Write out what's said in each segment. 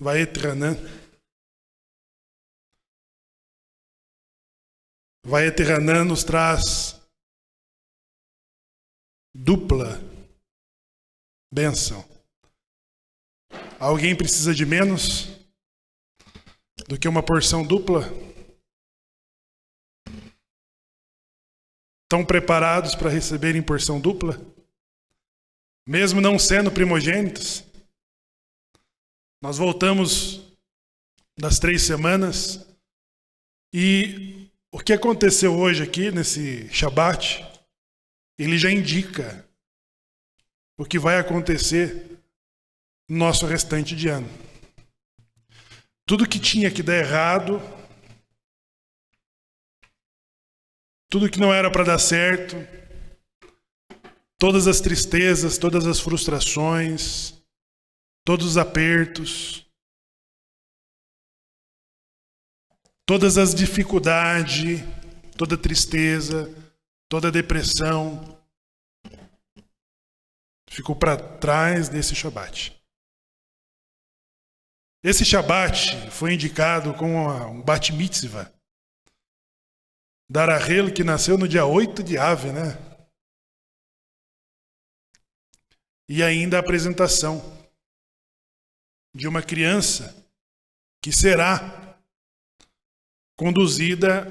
Vaetranã. Vaetranã nos traz dupla bênção. Alguém precisa de menos do que uma porção dupla? Estão preparados para receberem porção dupla? Mesmo não sendo primogênitos? Nós voltamos das 3 semanas e o que aconteceu hoje aqui nesse Shabat, ele já indica o que vai acontecer no nosso restante de ano. Tudo que tinha que dar errado, tudo que não era para dar certo, todas as tristezas, todas as frustrações, todos os apertos, todas as dificuldades, toda a tristeza, toda a depressão, ficou para trás desse Shabat. Esse Shabat foi indicado como um Bat Mitzvah da Rahel, que nasceu no dia 8 de Ave, né? E ainda a apresentação de uma criança que será conduzida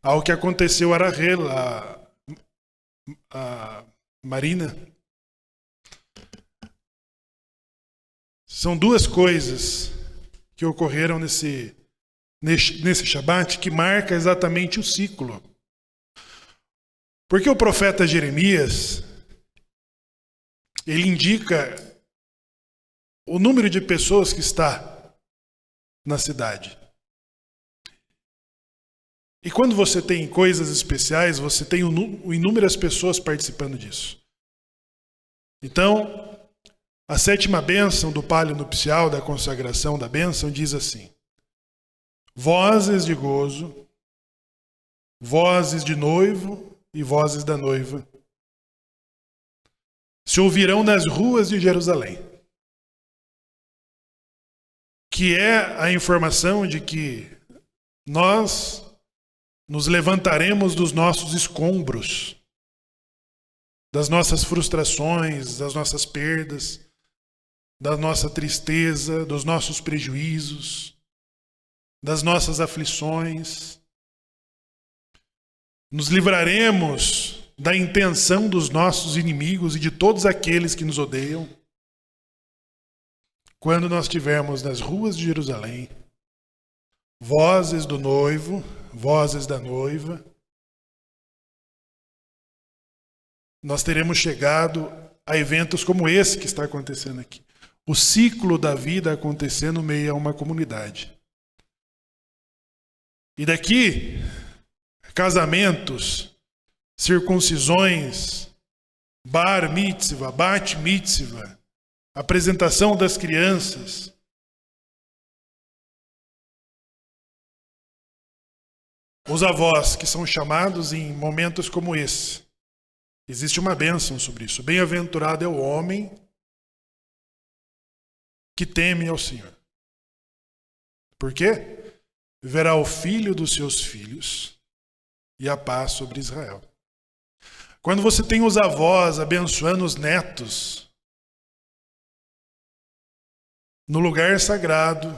ao que aconteceu a Rahel, a Marina. São 2 coisas que ocorreram nesse Shabat que marca exatamente o ciclo. Porque o profeta Jeremias, ele indica o número de pessoas que está na cidade. E quando você tem coisas especiais, você tem inúmeras pessoas participando disso. Então, a 7ª bênção do palio nupcial, da consagração da bênção, diz assim: vozes de gozo, vozes de noivo e vozes da noiva se ouvirão nas ruas de Jerusalém. Que é a informação de que nós nos levantaremos dos nossos escombros, das nossas frustrações, das nossas perdas, da nossa tristeza, dos nossos prejuízos, das nossas aflições. Nos livraremos da intenção dos nossos inimigos e de todos aqueles que nos odeiam, quando nós estivermos nas ruas de Jerusalém, vozes do noivo, vozes da noiva, nós teremos chegado a eventos como esse que está acontecendo aqui. O ciclo da vida acontecendo no meio a uma comunidade. E daqui, casamentos, circuncisões, bar mitzvah, bat mitzvah, apresentação das crianças. Os avós que são chamados em momentos como esse. Existe uma bênção sobre isso. Bem-aventurado é o homem que teme ao Senhor. Por quê? Verá o filho dos seus filhos e a paz sobre Israel. Quando você tem os avós abençoando os netos, no lugar sagrado,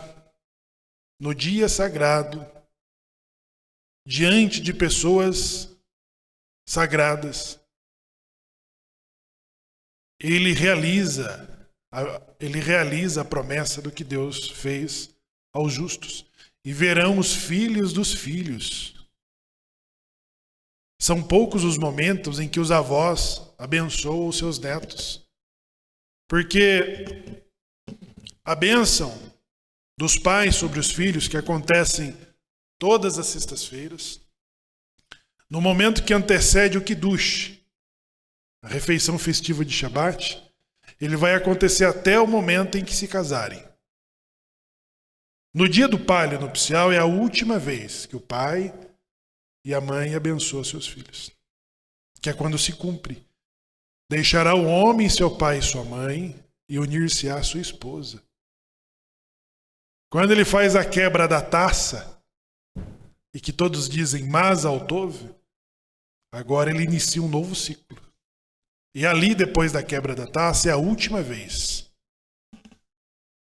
no dia sagrado, diante de pessoas sagradas, ele realiza a promessa do que Deus fez aos justos. E verão os filhos dos filhos. São poucos os momentos em que os avós abençoam os seus netos. Porque a bênção dos pais sobre os filhos, que acontecem todas as sextas-feiras, no momento que antecede o Kiddush, a refeição festiva de Shabat, ele vai acontecer até o momento em que se casarem. No dia do palio nupcial é a última vez que o pai e a mãe abençoam seus filhos. Que é quando se cumpre. Deixará o homem seu pai e sua mãe e unir-se à sua esposa. Quando ele faz a quebra da taça, e que todos dizem Mazal Tov, agora ele inicia um novo ciclo. E ali, depois da quebra da taça, é a última vez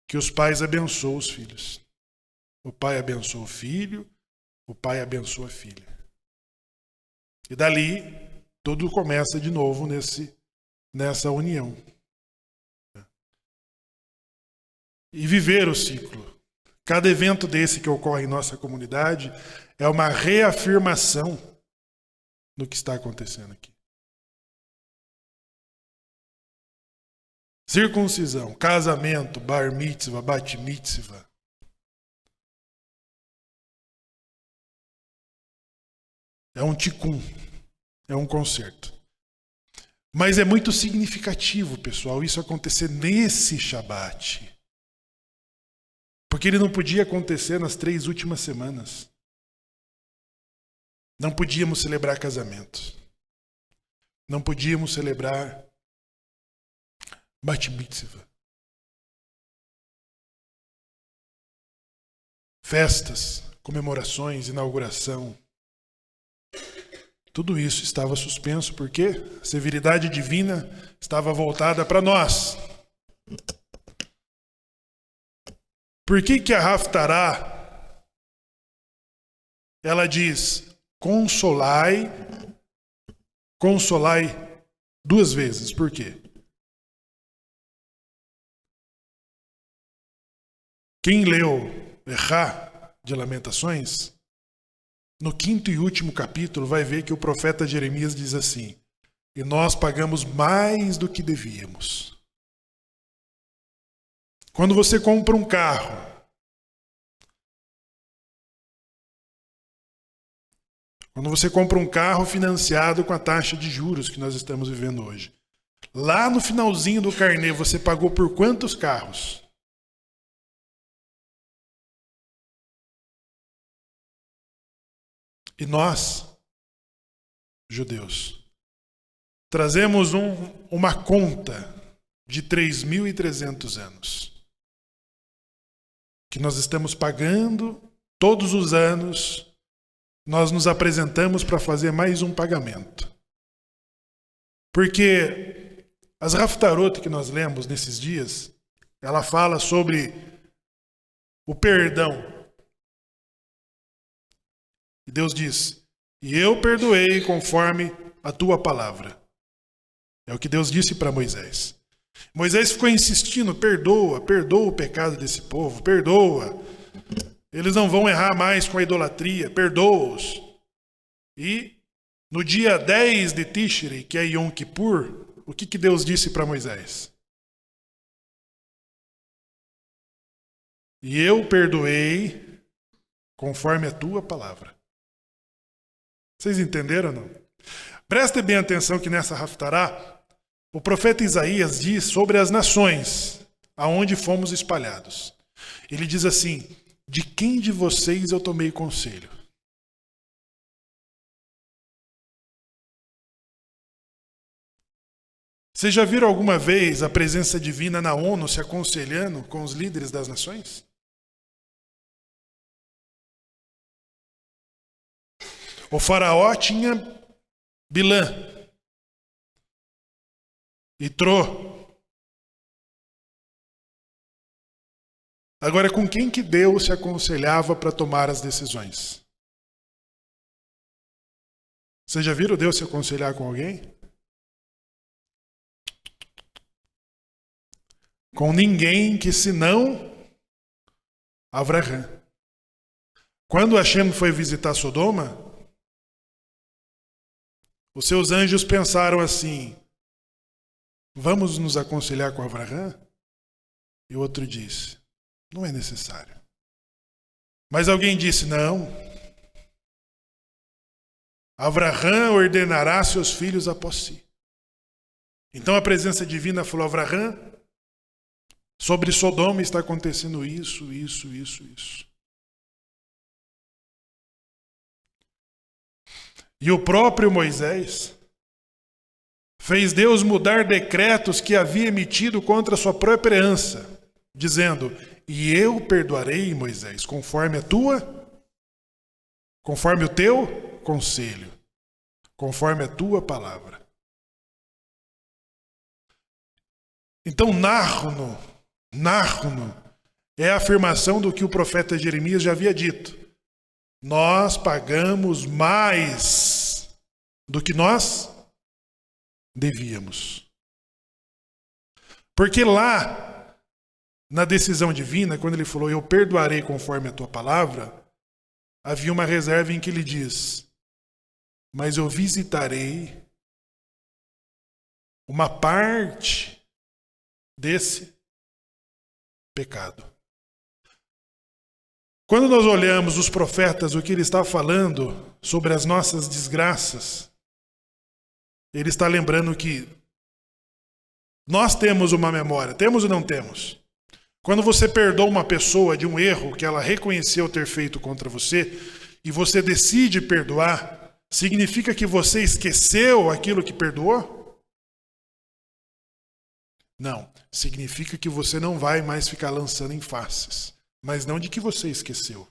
que os pais abençoam os filhos. O pai abençoa o filho, o pai abençoa a filha. E dali, tudo começa de novo nessa união. E viver o ciclo. Cada evento desse que ocorre em nossa comunidade é uma reafirmação do que está acontecendo aqui. Circuncisão, casamento, bar mitzvah, bat mitzvah. É um tikkun, é um concerto. Mas é muito significativo, pessoal, isso acontecer nesse Shabat. Porque ele não podia acontecer nas 3 últimas semanas. Não podíamos celebrar casamentos. Não podíamos celebrar bat mitzvah. Festas, comemorações, inauguração. Tudo isso estava suspenso porque a severidade divina estava voltada para nós. Por que a Haftará, ela diz, consolai 2 vezes? Por quê? Quem leu Errá de Lamentações, no 5º e último capítulo, vai ver que o profeta Jeremias diz assim: e nós pagamos mais do que devíamos. Quando você compra um carro, financiado com a taxa de juros que nós estamos vivendo hoje, lá no finalzinho do carnê, você pagou por quantos carros? E nós, judeus, trazemos uma conta de 3.300 anos, que nós estamos pagando todos os anos. Nós nos apresentamos para fazer mais um pagamento. Porque as Haftarot que nós lemos nesses dias, ela fala sobre o perdão. E Deus diz, e eu perdoei conforme a tua palavra. É o que Deus disse para Moisés. Moisés ficou insistindo, perdoa o pecado desse povo, perdoa. Eles não vão errar mais com a idolatria, perdoa-os. E no dia 10 de Tishrei, que é Yom Kippur, o que Deus disse para Moisés? E eu perdoei conforme a tua palavra. Vocês entenderam ou não? Prestem bem atenção que nessa Haftará, o profeta Isaías diz sobre as nações aonde fomos espalhados. Ele diz assim, de quem de vocês eu tomei conselho? Vocês já viram alguma vez a presença divina na ONU se aconselhando com os líderes das nações? O faraó tinha Bilã, Itró. Agora, com quem que Deus se aconselhava para tomar as decisões? Vocês já viram Deus se aconselhar com alguém? Com ninguém que senão Avraham. Quando Hashem foi visitar Sodoma, os seus anjos pensaram assim, vamos nos aconselhar com Avraham? E o outro disse, não é necessário. Mas alguém disse, não. Avraham ordenará seus filhos após si. Então a presença divina falou, Avraham, sobre Sodoma está acontecendo isso. E o próprio Moisés fez Deus mudar decretos que havia emitido contra a sua própria herança, dizendo, e eu perdoarei, Moisés, conforme o teu conselho, conforme a tua palavra. Então, narro-no é a afirmação do que o profeta Jeremias já havia dito. Nós pagamos mais do que nós devíamos. Porque lá, na decisão divina, quando ele falou, eu perdoarei conforme a tua palavra, havia uma reserva em que ele diz, mas eu visitarei uma parte desse pecado. Quando nós olhamos os profetas, o que ele está falando sobre as nossas desgraças, ele está lembrando que nós temos uma memória, temos ou não temos? Quando você perdoa uma pessoa de um erro que ela reconheceu ter feito contra você, e você decide perdoar, significa que você esqueceu aquilo que perdoou? Não, significa que você não vai mais ficar lançando em faces, mas não de que você esqueceu.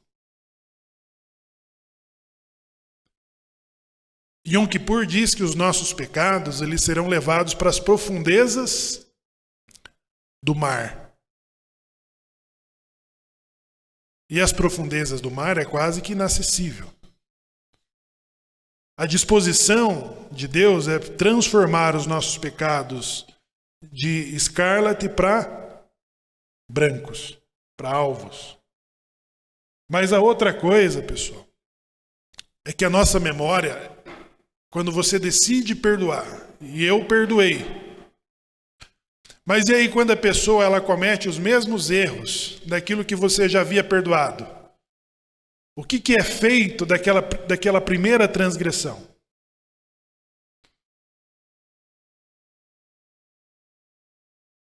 Yom Kippur diz que os nossos pecados eles serão levados para as profundezas do mar. E as profundezas do mar é quase que inacessível. A disposição de Deus é transformar os nossos pecados de escarlate para brancos, para alvos. Mas a outra coisa, pessoal, é que a nossa memória, quando você decide perdoar, e eu perdoei, mas e aí quando a pessoa ela comete os mesmos erros daquilo que você já havia perdoado? O que é feito daquela primeira transgressão?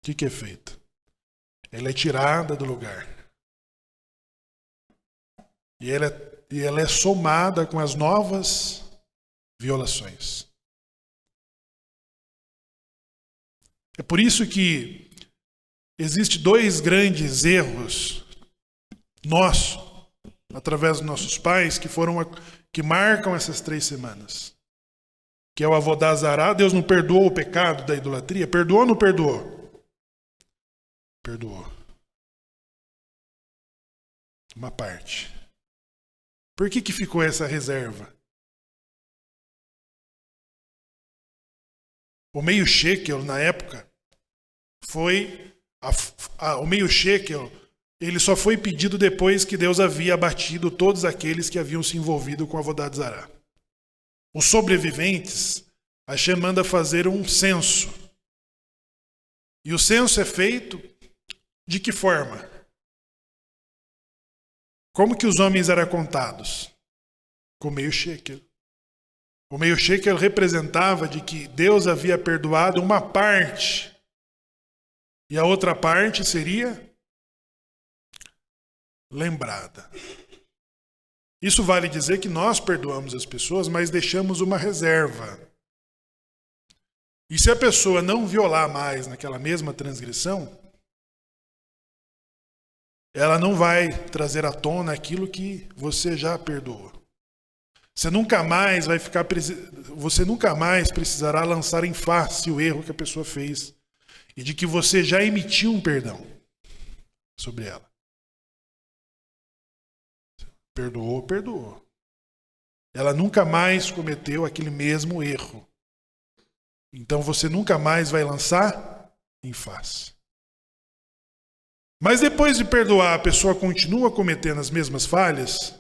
O que é feito? Ela é tirada do lugar. E ela é somada com as novas violações. É por isso que existe dois grandes erros nossos, através dos nossos pais, que marcam essas 3 semanas. Que é o Avodá Zará. Deus não perdoou o pecado da idolatria? Perdoou ou não perdoou? Perdoou. Uma parte. Por que ficou essa reserva? O meio shekel, na época, o meio shekel, ele só foi pedido depois que Deus havia abatido todos aqueles que haviam se envolvido com a Avodat Zará. Os sobreviventes, Hashem manda fazer um censo. E o censo é feito de que forma? Como que os homens eram contados? Com meio shekel. O meio shekel representava de que Deus havia perdoado uma parte. E a outra parte seria lembrada. Isso vale dizer que nós perdoamos as pessoas, mas deixamos uma reserva. E se a pessoa não violar mais naquela mesma transgressão, ela não vai trazer à tona aquilo que você já perdoou. Você nunca mais precisará lançar em face o erro que a pessoa fez e de que você já emitiu um perdão sobre ela. Perdoou, perdoou. Ela nunca mais cometeu aquele mesmo erro. Então você nunca mais vai lançar em face. Mas depois de perdoar, a pessoa continua cometendo as mesmas falhas?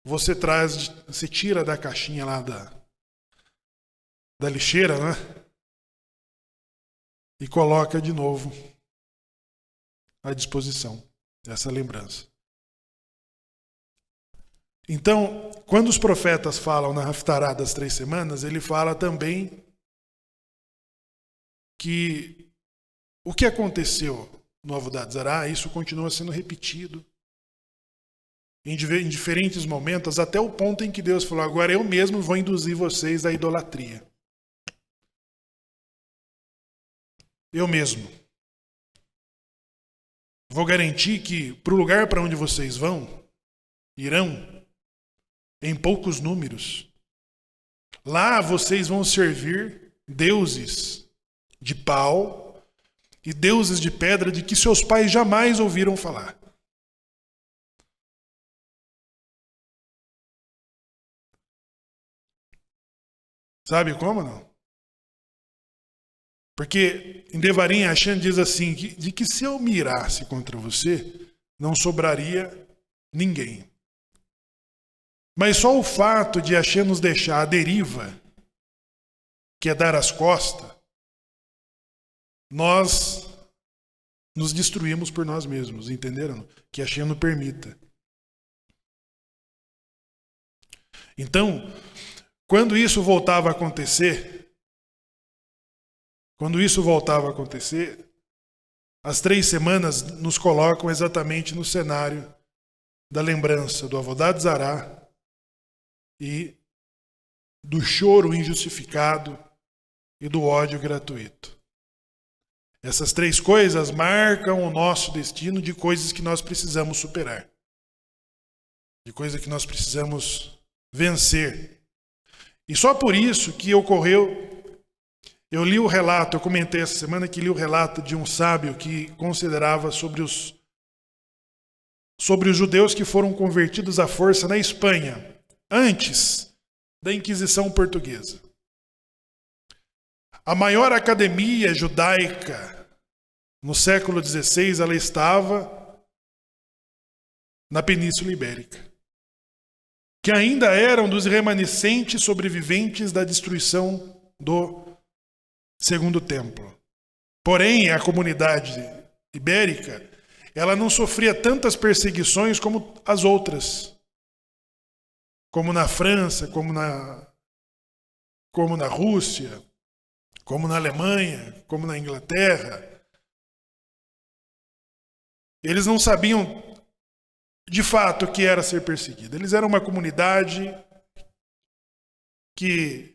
Você tira da caixinha lá da lixeira, né? E coloca de novo à disposição dessa lembrança. Então, quando os profetas falam na Haftará das 3 semanas, ele fala também que o que aconteceu no Avodat Zará, isso continua sendo repetido em diferentes momentos, até o ponto em que Deus falou, agora eu mesmo vou induzir vocês à idolatria. eu mesmo vou garantir que para o lugar para onde vocês irão em poucos números. Lá vocês vão servir deuses de pau e deuses de pedra de que seus pais jamais ouviram falar. Sabe como não? Porque em Devarim Hashem diz assim, de que se eu mirasse contra você, não sobraria ninguém. Mas só o fato de Hashem nos deixar à deriva, que é dar as costas, nós nos destruímos por nós mesmos, entenderam? Que Hashem não permita. Então, quando isso voltava a acontecer, as 3 semanas nos colocam exatamente no cenário da lembrança do Avodat Zará e do choro injustificado e do ódio gratuito. Essas 3 coisas marcam o nosso destino de coisas que nós precisamos superar, de coisas que nós precisamos vencer. E só por isso que ocorreu. Eu li o relato, eu comentei essa semana que li o relato de um sábio que considerava sobre os judeus que foram convertidos à força na Espanha, antes da Inquisição Portuguesa. A maior academia judaica no século XVI, ela estava na Península Ibérica, que ainda eram dos remanescentes sobreviventes da destruição do Segundo Templo. Porém, a comunidade ibérica, ela não sofria tantas perseguições como as outras. Como na França, como na Rússia, como na Alemanha, como na Inglaterra. Eles não sabiam de fato o que era ser perseguido. Eles eram uma comunidade que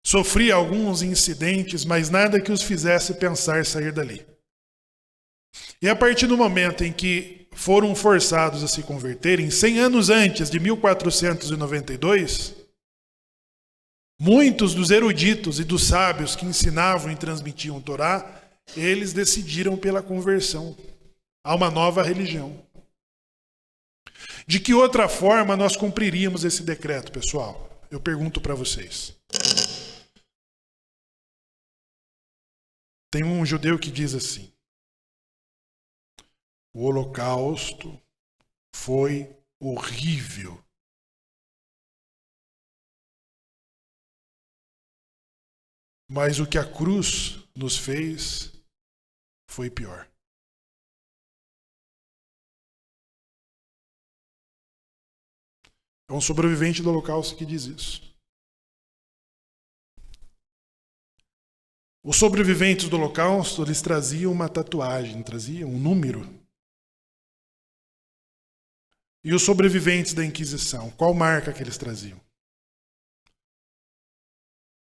sofria alguns incidentes, mas nada que os fizesse pensar sair dali. E a partir do momento em que foram forçados a se converterem, 100 anos antes de 1492, muitos dos eruditos e dos sábios que ensinavam e transmitiam Torá, eles decidiram pela conversão a uma nova religião. De que outra forma nós cumpriríamos esse decreto, pessoal? Eu pergunto para vocês. Tem um judeu que diz assim: o Holocausto foi horrível. Mas o que a cruz nos fez foi pior. É um sobrevivente do Holocausto que diz isso. Os sobreviventes do Holocausto, eles traziam uma tatuagem, traziam um número. E os sobreviventes da Inquisição, qual marca que eles traziam?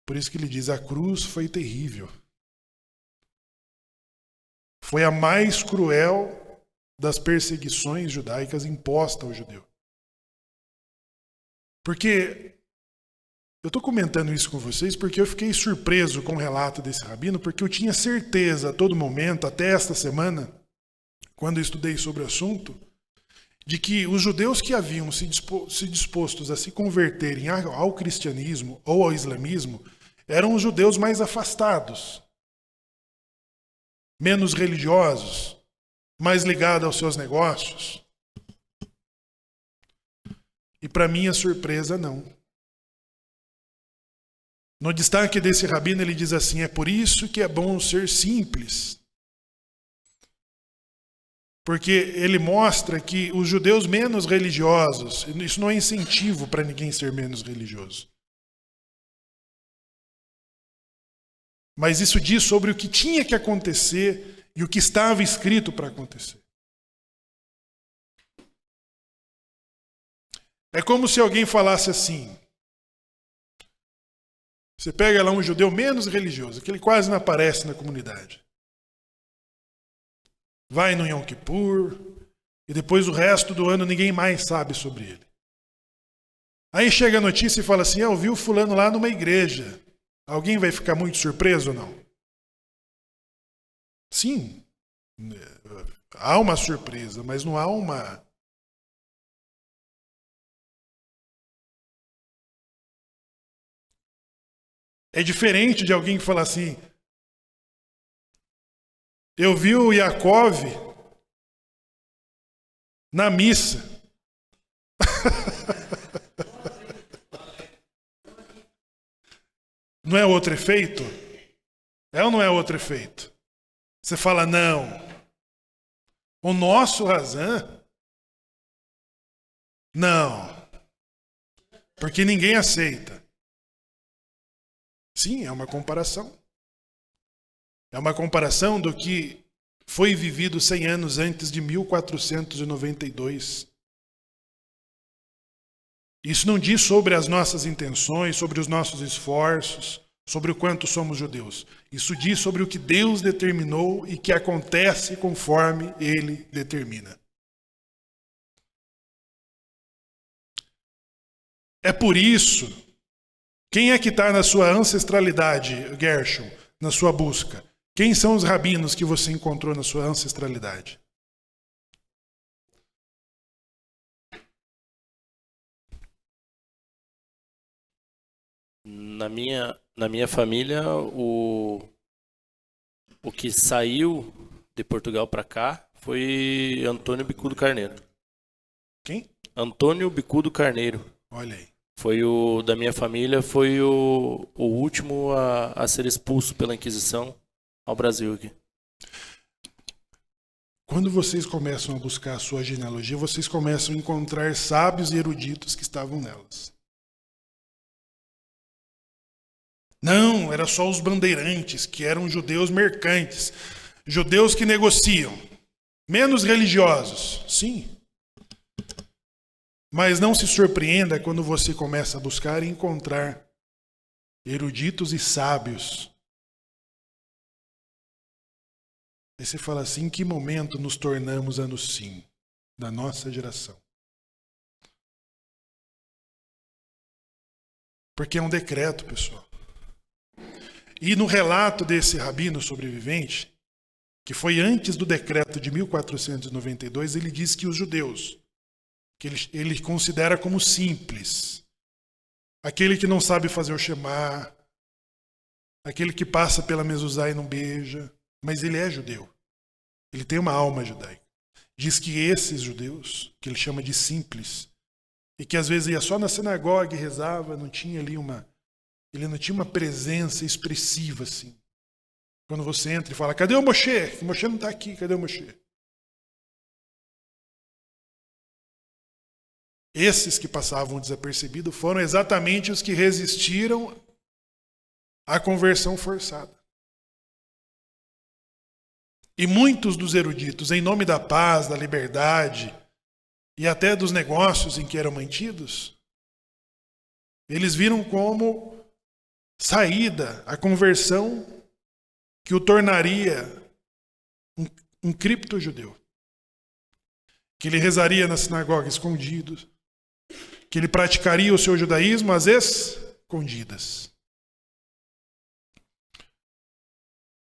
Por isso que ele diz, a cruz foi terrível. Foi a mais cruel das perseguições judaicas impostas ao judeu. Porque eu estou comentando isso com vocês porque eu fiquei surpreso com o relato desse rabino, porque eu tinha certeza a todo momento, até esta semana, quando eu estudei sobre o assunto, de que os judeus que haviam se dispostos a se converterem ao cristianismo ou ao islamismo eram os judeus mais afastados, menos religiosos, mais ligados aos seus negócios. E para minha surpresa, não. No destaque desse rabino, ele diz assim: é por isso que é bom ser simples. Porque ele mostra que os judeus menos religiosos, isso não é incentivo para ninguém ser menos religioso. Mas isso diz sobre o que tinha que acontecer e o que estava escrito para acontecer. É como se alguém falasse assim: você pega lá um judeu menos religioso, que ele quase não aparece na comunidade. vai no Yom Kippur, e depois o resto do ano ninguém mais sabe sobre ele. Aí chega a notícia e fala assim, eu vi o fulano lá numa igreja. Alguém vai ficar muito surpreso ou não? Sim, há uma surpresa, mas não há uma... É diferente de alguém que fala assim, eu vi o Yaakov na missa. Não é outro efeito? É ou não é outro efeito? Você fala, não. O nosso Razan? Não. Porque ninguém aceita. Sim, é uma comparação. É uma comparação do que foi vivido 100 anos antes de 1492. Isso não diz sobre as nossas intenções, sobre os nossos esforços, sobre o quanto somos judeus. Isso diz sobre o que Deus determinou e que acontece conforme Ele determina. É por isso, quem é que está na sua ancestralidade, Gershom, na sua busca? Quem são os rabinos que você encontrou na sua ancestralidade? Na minha família, o que saiu de Portugal para cá foi Antônio Bicudo Carneiro. Quem? Antônio Bicudo Carneiro. Olha aí. Foi da minha família, foi o último a ser expulso pela Inquisição ao Brasil aqui. Quando vocês começam a buscar a sua genealogia, vocês começam a encontrar sábios e eruditos que estavam nelas. Não, era só os bandeirantes, que eram judeus mercantes, judeus que negociam, menos religiosos, sim. Mas não se surpreenda quando você começa a buscar e encontrar eruditos e sábios. Aí você fala assim, em que momento nos tornamos anos sim, da nossa geração? Porque é um decreto, pessoal. E no relato desse rabino sobrevivente, que foi antes do decreto de 1492, ele diz que os judeus, que ele considera como simples, aquele que não sabe fazer o Shema, aquele que passa pela mezuzá e não beija, mas ele é judeu. Ele tem uma alma judaica. Diz que esses judeus, que ele chama de simples, e que às vezes ia só na sinagoga e rezava, não tinha ali ele não tinha uma presença expressiva assim. Quando você entra e fala, cadê o Moshe? O Moshe não está aqui, cadê o Moshe? Esses que passavam desapercebidos foram exatamente os que resistiram à conversão forçada. E muitos dos eruditos, em nome da paz, da liberdade e até dos negócios em que eram mantidos, eles viram como saída a conversão que o tornaria um cripto-judeu. Que ele rezaria na sinagoga escondido, que ele praticaria o seu judaísmo às escondidas.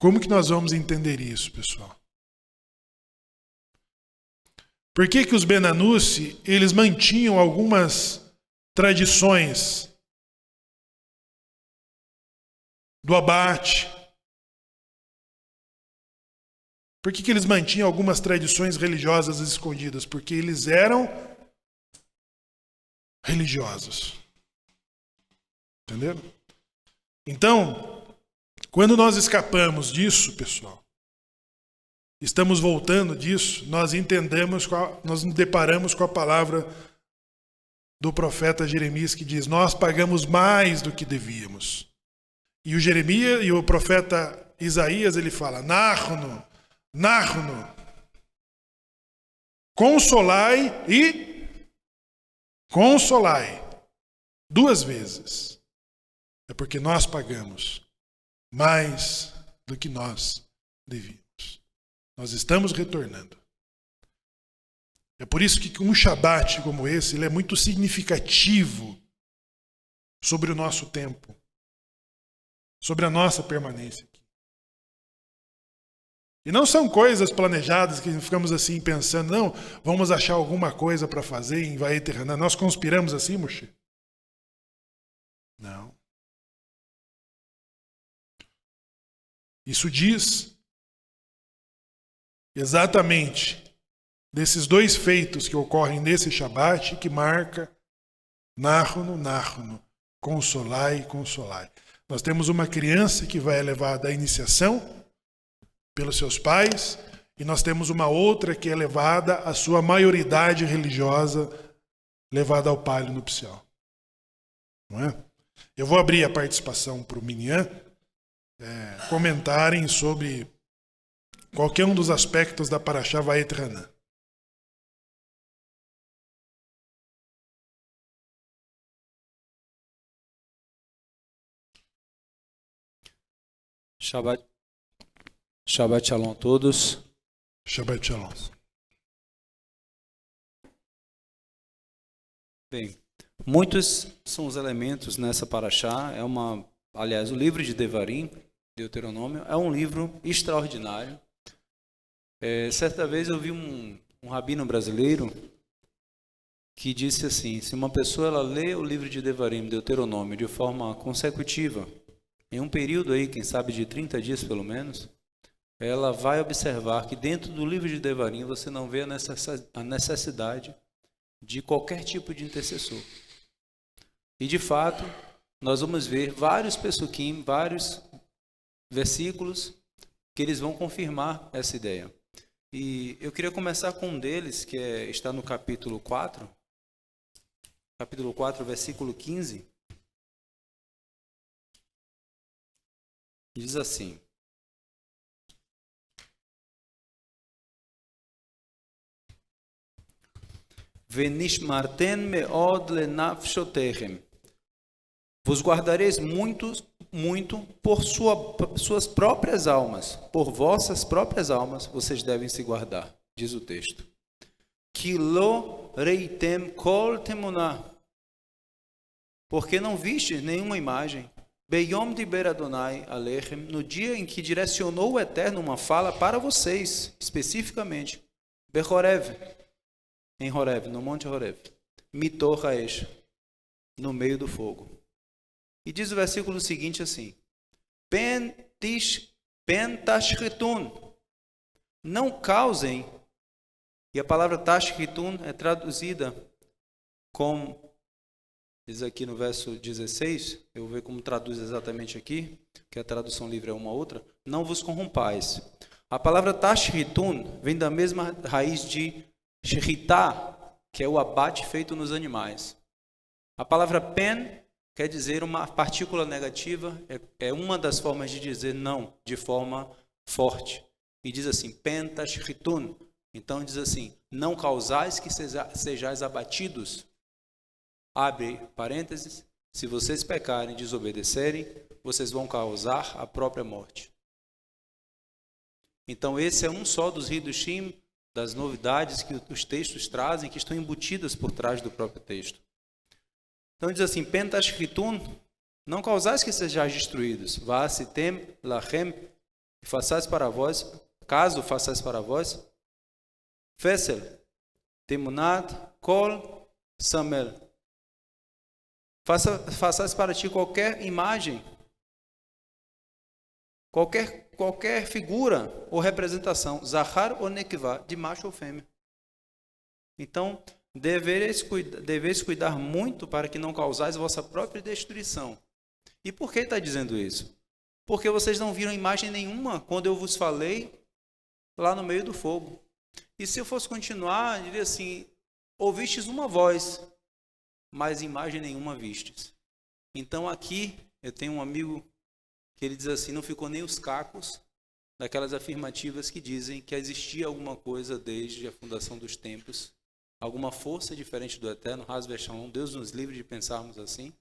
Como que nós vamos entender isso, pessoal? Por que os Benanussi, eles mantinham algumas tradições do abate? Por que eles mantinham algumas tradições religiosas escondidas? Porque eles eram religiosos. Entenderam? Então, quando nós escapamos disso, pessoal, estamos voltando disso, nós nós nos deparamos com a palavra do profeta Jeremias que diz, nós pagamos mais do que devíamos. E o Jeremias e o profeta Isaías, ele fala, Narno, consolai e consolai. 2 vezes. É porque nós pagamos mais do que nós devíamos. Nós estamos retornando. É por isso que um Shabat como esse, ele é muito significativo sobre o nosso tempo, sobre a nossa permanência aqui. E não são coisas planejadas que ficamos assim pensando, não, vamos achar alguma coisa para fazer em Vayet Hanan. Nós conspiramos assim, Moshe? Não. Isso diz exatamente desses dois feitos que ocorrem nesse Shabat, que marca Narno, consolai, consolai. Nós temos uma criança que vai elevada à iniciação pelos seus pais, e nós temos uma outra que é levada à sua maioridade religiosa, levada ao palio nupcial. Não é? Eu vou abrir a participação para o Minyan comentarem sobre qualquer um dos aspectos da Parashá Vayet Hanan. Shabbat Shalom a todos. Shabbat Shalom. Bem, muitos são os elementos nessa paraxá. Aliás, o livro de Devarim, Deuteronômio, é um livro extraordinário. Certa vez eu vi um rabino brasileiro que disse assim: se uma pessoa ela lê o livro de Devarim, Deuteronômio, de forma consecutiva, em um período aí, quem sabe de 30 dias pelo menos, ela vai observar que dentro do livro de Devarim você não vê a necessidade de qualquer tipo de intercessor. E de fato, nós vamos ver vários pesukim, vários versículos que eles vão confirmar essa ideia. E eu queria começar com um deles, que está no capítulo 4, versículo 15. Diz assim: Venishmarten meod lenafshotechem. Vos guardareis muito por suas próprias almas, por vossas próprias almas, vocês devem se guardar, diz o texto. Que lo reitem kol temuná, porque não viste nenhuma imagem. Beyom diber Adonai alechem, no dia em que direcionou o Eterno uma fala para vocês, especificamente. Behorev, em Horev, no Monte Horev. Mitor haesh, no meio do fogo. E diz o versículo seguinte assim: Pen tashritun, não causem, e a palavra tashritun é traduzida como, diz aqui no verso 16, eu vou ver como traduz exatamente aqui, que a tradução livre é uma outra, não vos corrompais. A palavra tashritun vem da mesma raiz de shritá, que é o abate feito nos animais. A palavra pen quer dizer uma partícula negativa, é uma das formas de dizer não, de forma forte. E diz assim, pentashritun. Então diz assim, não causais que sejais abatidos. Abre parênteses, se vocês pecarem e desobedecerem, vocês vão causar a própria morte. Então esse é um só dos hidushim, das novidades que os textos trazem, que estão embutidas por trás do próprio texto. Então diz assim, pentashritun, não causais que sejais destruídos. Vasitem lachem, façais para vós, caso façais para vós, fesel, temunat, kol, samel. Façais para ti qualquer imagem, qualquer figura ou representação, zahar ou nekivá, de macho ou fêmea. Então, deveis cuidar muito para que não causais vossa própria destruição. E por que está dizendo isso? Porque vocês não viram imagem nenhuma quando eu vos falei lá no meio do fogo. E se eu fosse continuar, eu diria assim, ouvistes uma voz, mas imagem nenhuma vistes. Então aqui, eu tenho um amigo que ele diz assim, não ficou nem os cacos daquelas afirmativas que dizem que existia alguma coisa desde a fundação dos tempos, alguma força diferente do Eterno, Deus nos livre de pensarmos assim.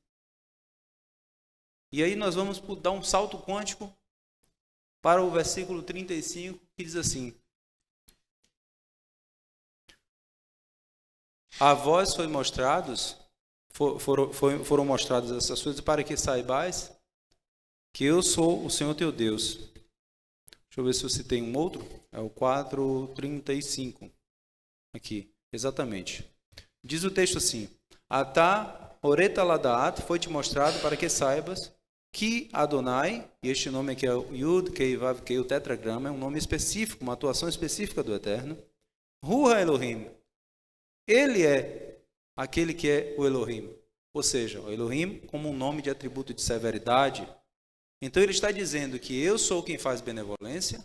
E aí nós vamos dar um salto quântico para o versículo 35, que diz assim, A vós foram mostradas essas coisas para que saibais que eu sou o Senhor teu Deus. Deixa eu ver se você tem um outro. É o 4:35. Aqui, exatamente. Diz o texto assim: Atá oreta ladaat foi-te mostrado para que saibas que Adonai, e este nome aqui é o Yud, Kei, Vav, Kei, o tetragrama, é um nome específico, uma atuação específica do Eterno. Ruha Elohim, ele é aquele que é o Elohim, ou seja, o Elohim como um nome de atributo de severidade. Então ele está dizendo que eu sou quem faz benevolência,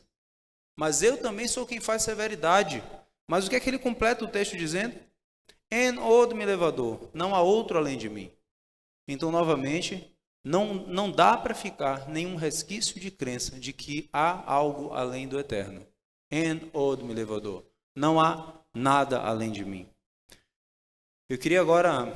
mas eu também sou quem faz severidade. Mas o que é que ele completa o texto dizendo? En od milevador, não há outro além de mim. Então, novamente, não dá para ficar nenhum resquício de crença de que há algo além do Eterno. En od milevador, não há nada além de mim. Eu queria agora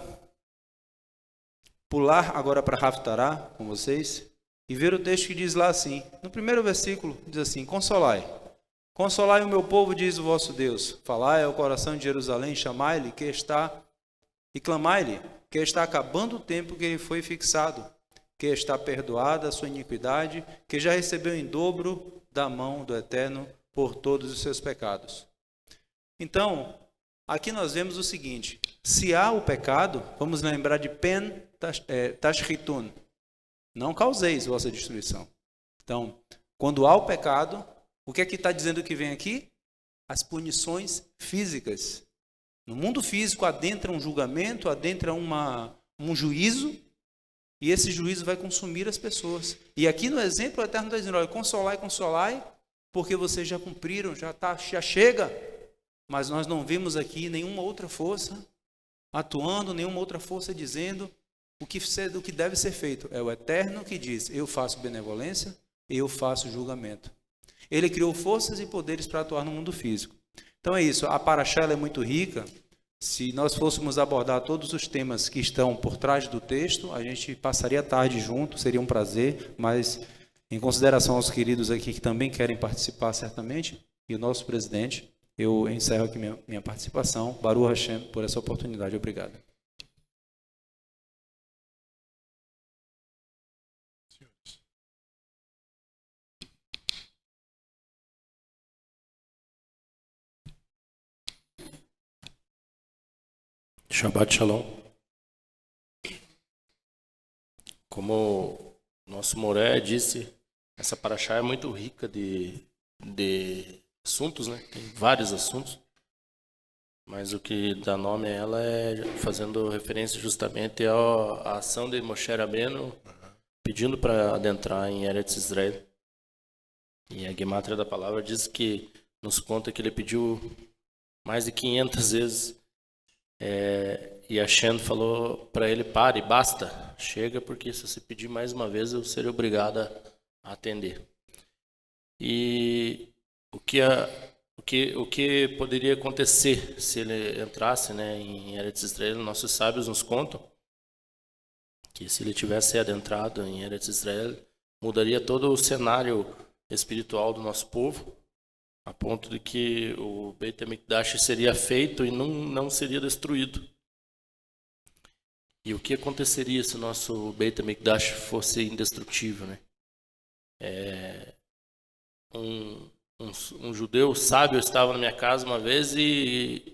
pular agora para Haftará com vocês e ver o texto que diz lá assim, no primeiro versículo, diz assim: Consolai. Consolai o meu povo, diz o vosso Deus. Falai ao coração de Jerusalém, chamai-lhe que está, e clamai-lhe que está acabando o tempo que ele foi fixado, que está perdoada a sua iniquidade, que já recebeu em dobro da mão do Eterno por todos os seus pecados. Então, aqui nós vemos o seguinte: se há o pecado, vamos lembrar de pen tashritun, não causeis vossa destruição. Então, quando há o pecado, o que é que está dizendo que vem aqui? As punições físicas. No mundo físico adentra um julgamento, adentra um juízo, e esse juízo vai consumir as pessoas. E aqui no exemplo, o Eterno está dizendo: olha, consolai, consolai, porque vocês já cumpriram, já chega. Mas nós não vemos aqui nenhuma outra força atuando, nenhuma outra força dizendo o que deve ser feito. É o Eterno que diz: eu faço benevolência, eu faço julgamento. Ele criou forças e poderes para atuar no mundo físico. Então é isso, a Parashá é muito rica. Se nós fôssemos abordar todos os temas que estão por trás do texto, a gente passaria a tarde junto, seria um prazer, mas em consideração aos queridos aqui que também querem participar certamente, e o nosso presidente, eu encerro aqui minha participação. Baruch Hashem por essa oportunidade. Obrigado. Shabbat Shalom. Como nosso Moré disse, essa paraxá é muito rica de assuntos, né? Tem vários assuntos, mas o que dá nome a ela é fazendo referência justamente à ação de Moshe Rabbeinu pedindo para adentrar em Eretz Israel. E a Gemátria da palavra diz que, nos conta que ele pediu mais de 500 vezes. E Hashem falou para ele: pare, basta, chega, porque se você pedir mais uma vez eu serei obrigado a atender. E o que poderia acontecer se ele entrasse, né, em Eretz Israel? Nossos sábios nos contam que se ele tivesse adentrado em Eretz Israel, mudaria todo o cenário espiritual do nosso povo, a ponto de que o Beit HaMikdash seria feito e não seria destruído. E o que aconteceria se o nosso Beit HaMikdash fosse indestrutível, né? Um judeu sábio estava na minha casa uma vez e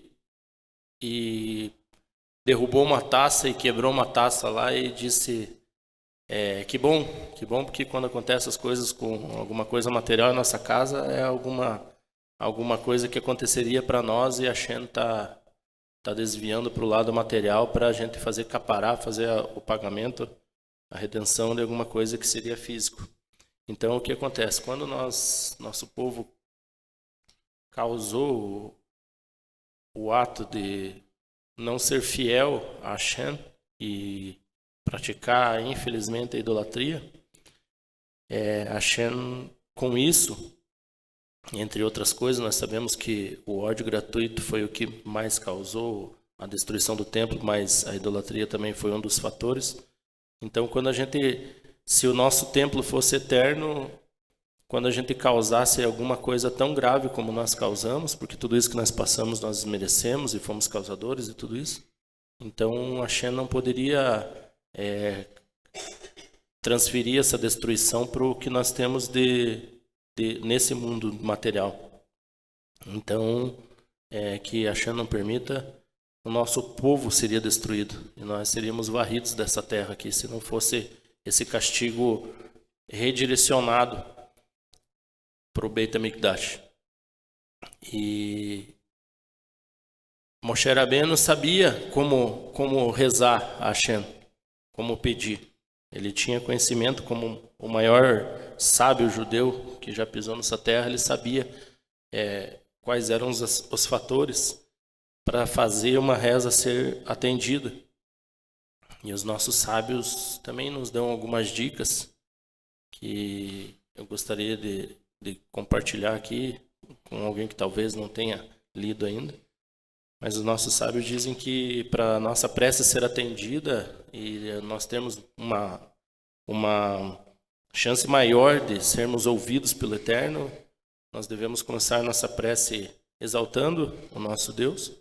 derrubou uma taça e quebrou uma taça lá e disse: que bom, porque quando acontecem as coisas com alguma coisa material em nossa casa, é alguma coisa que aconteceria para nós, e a Shem está desviando para o lado material para a gente fazer capará, fazer o pagamento, a redenção de alguma coisa que seria físico. Então, o que acontece? Quando nosso povo causou o ato de não ser fiel a Hashem e praticar, infelizmente, a idolatria, Hashem, com isso, entre outras coisas, nós sabemos que o ódio gratuito foi o que mais causou a destruição do templo, mas a idolatria também foi um dos fatores. Então, se o nosso templo fosse eterno, quando a gente causasse alguma coisa tão grave como nós causamos, porque tudo isso que nós passamos nós merecemos e fomos causadores de tudo isso, então a Shen não poderia transferir essa destruição para o que nós temos nesse mundo material. Então, que a Shen não permita, o nosso povo seria destruído e nós seríamos varridos dessa terra aqui, se não fosse esse castigo redirecionado para o Beit HaMikdash. E Moshe Rabbeinu sabia como rezar a Hashem, como pedir. Ele tinha conhecimento como o maior sábio judeu que já pisou nessa terra. Ele sabia quais eram os fatores para fazer uma reza ser atendida. E os nossos sábios também nos dão algumas dicas que eu gostaria de compartilhar aqui com alguém que talvez não tenha lido ainda. Mas os nossos sábios dizem que para a nossa prece ser atendida e nós termos uma chance maior de sermos ouvidos pelo Eterno, nós devemos começar a nossa prece exaltando o nosso Deus.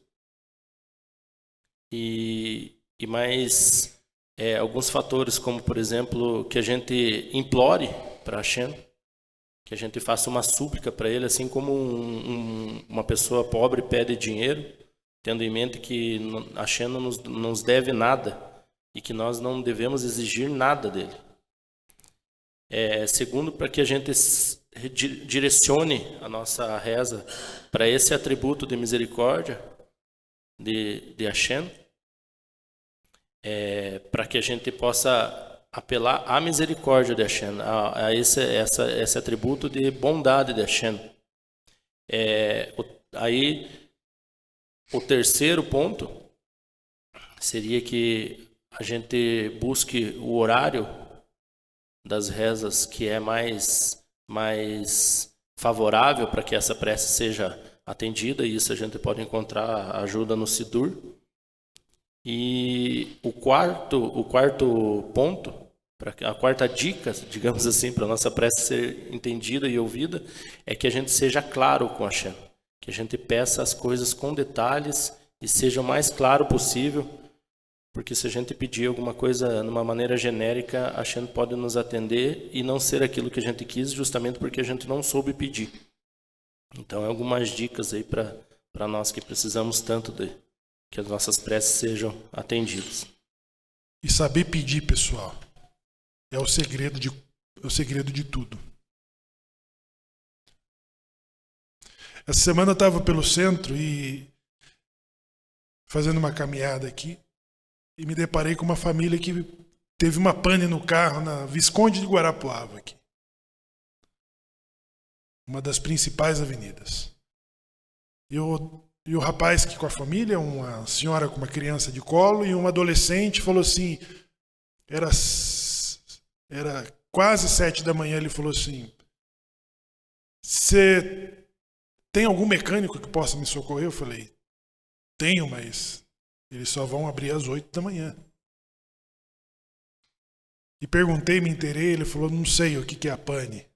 E mais alguns fatores, como por exemplo, que a gente implore para Hashem, que a gente faça uma súplica para Ele, assim como uma pessoa pobre pede dinheiro, tendo em mente que a Hashem não nos deve nada e que nós não devemos exigir nada dele. Segundo, para que a gente direcione a nossa reza para esse atributo de misericórdia de Hashem, para que a gente possa apelar à misericórdia de Hashem, a esse atributo de bondade de Hashem. Aí, o terceiro ponto seria que a gente busque o horário das rezas que é mais favorável para que essa prece seja atendida, e isso a gente pode encontrar ajuda no Sidur. E o quarto ponto, a quarta dica, digamos assim, para a nossa prece ser entendida e ouvida, é que a gente seja claro com Hashem, que a gente peça as coisas com detalhes e seja o mais claro possível, porque se a gente pedir alguma coisa de uma maneira genérica, a Hashem pode nos atender e não ser aquilo que a gente quis, justamente porque a gente não soube pedir. Então, algumas dicas aí para nós que precisamos tanto de que as nossas preces sejam atendidas. E saber pedir, pessoal, é o segredo de tudo. Essa semana eu estava pelo centro e fazendo uma caminhada aqui e me deparei com uma família que teve uma pane no carro na Visconde de Guarapuava aqui. Uma das principais avenidas. E o rapaz que com a família, uma senhora com uma criança de colo e um adolescente, falou assim, era quase 7 da manhã, ele falou assim, você tem algum mecânico que possa me socorrer? Eu falei, tenho, mas eles só vão abrir às 8 da manhã. E perguntei, me inteirei, ele falou, não sei o que é a pane.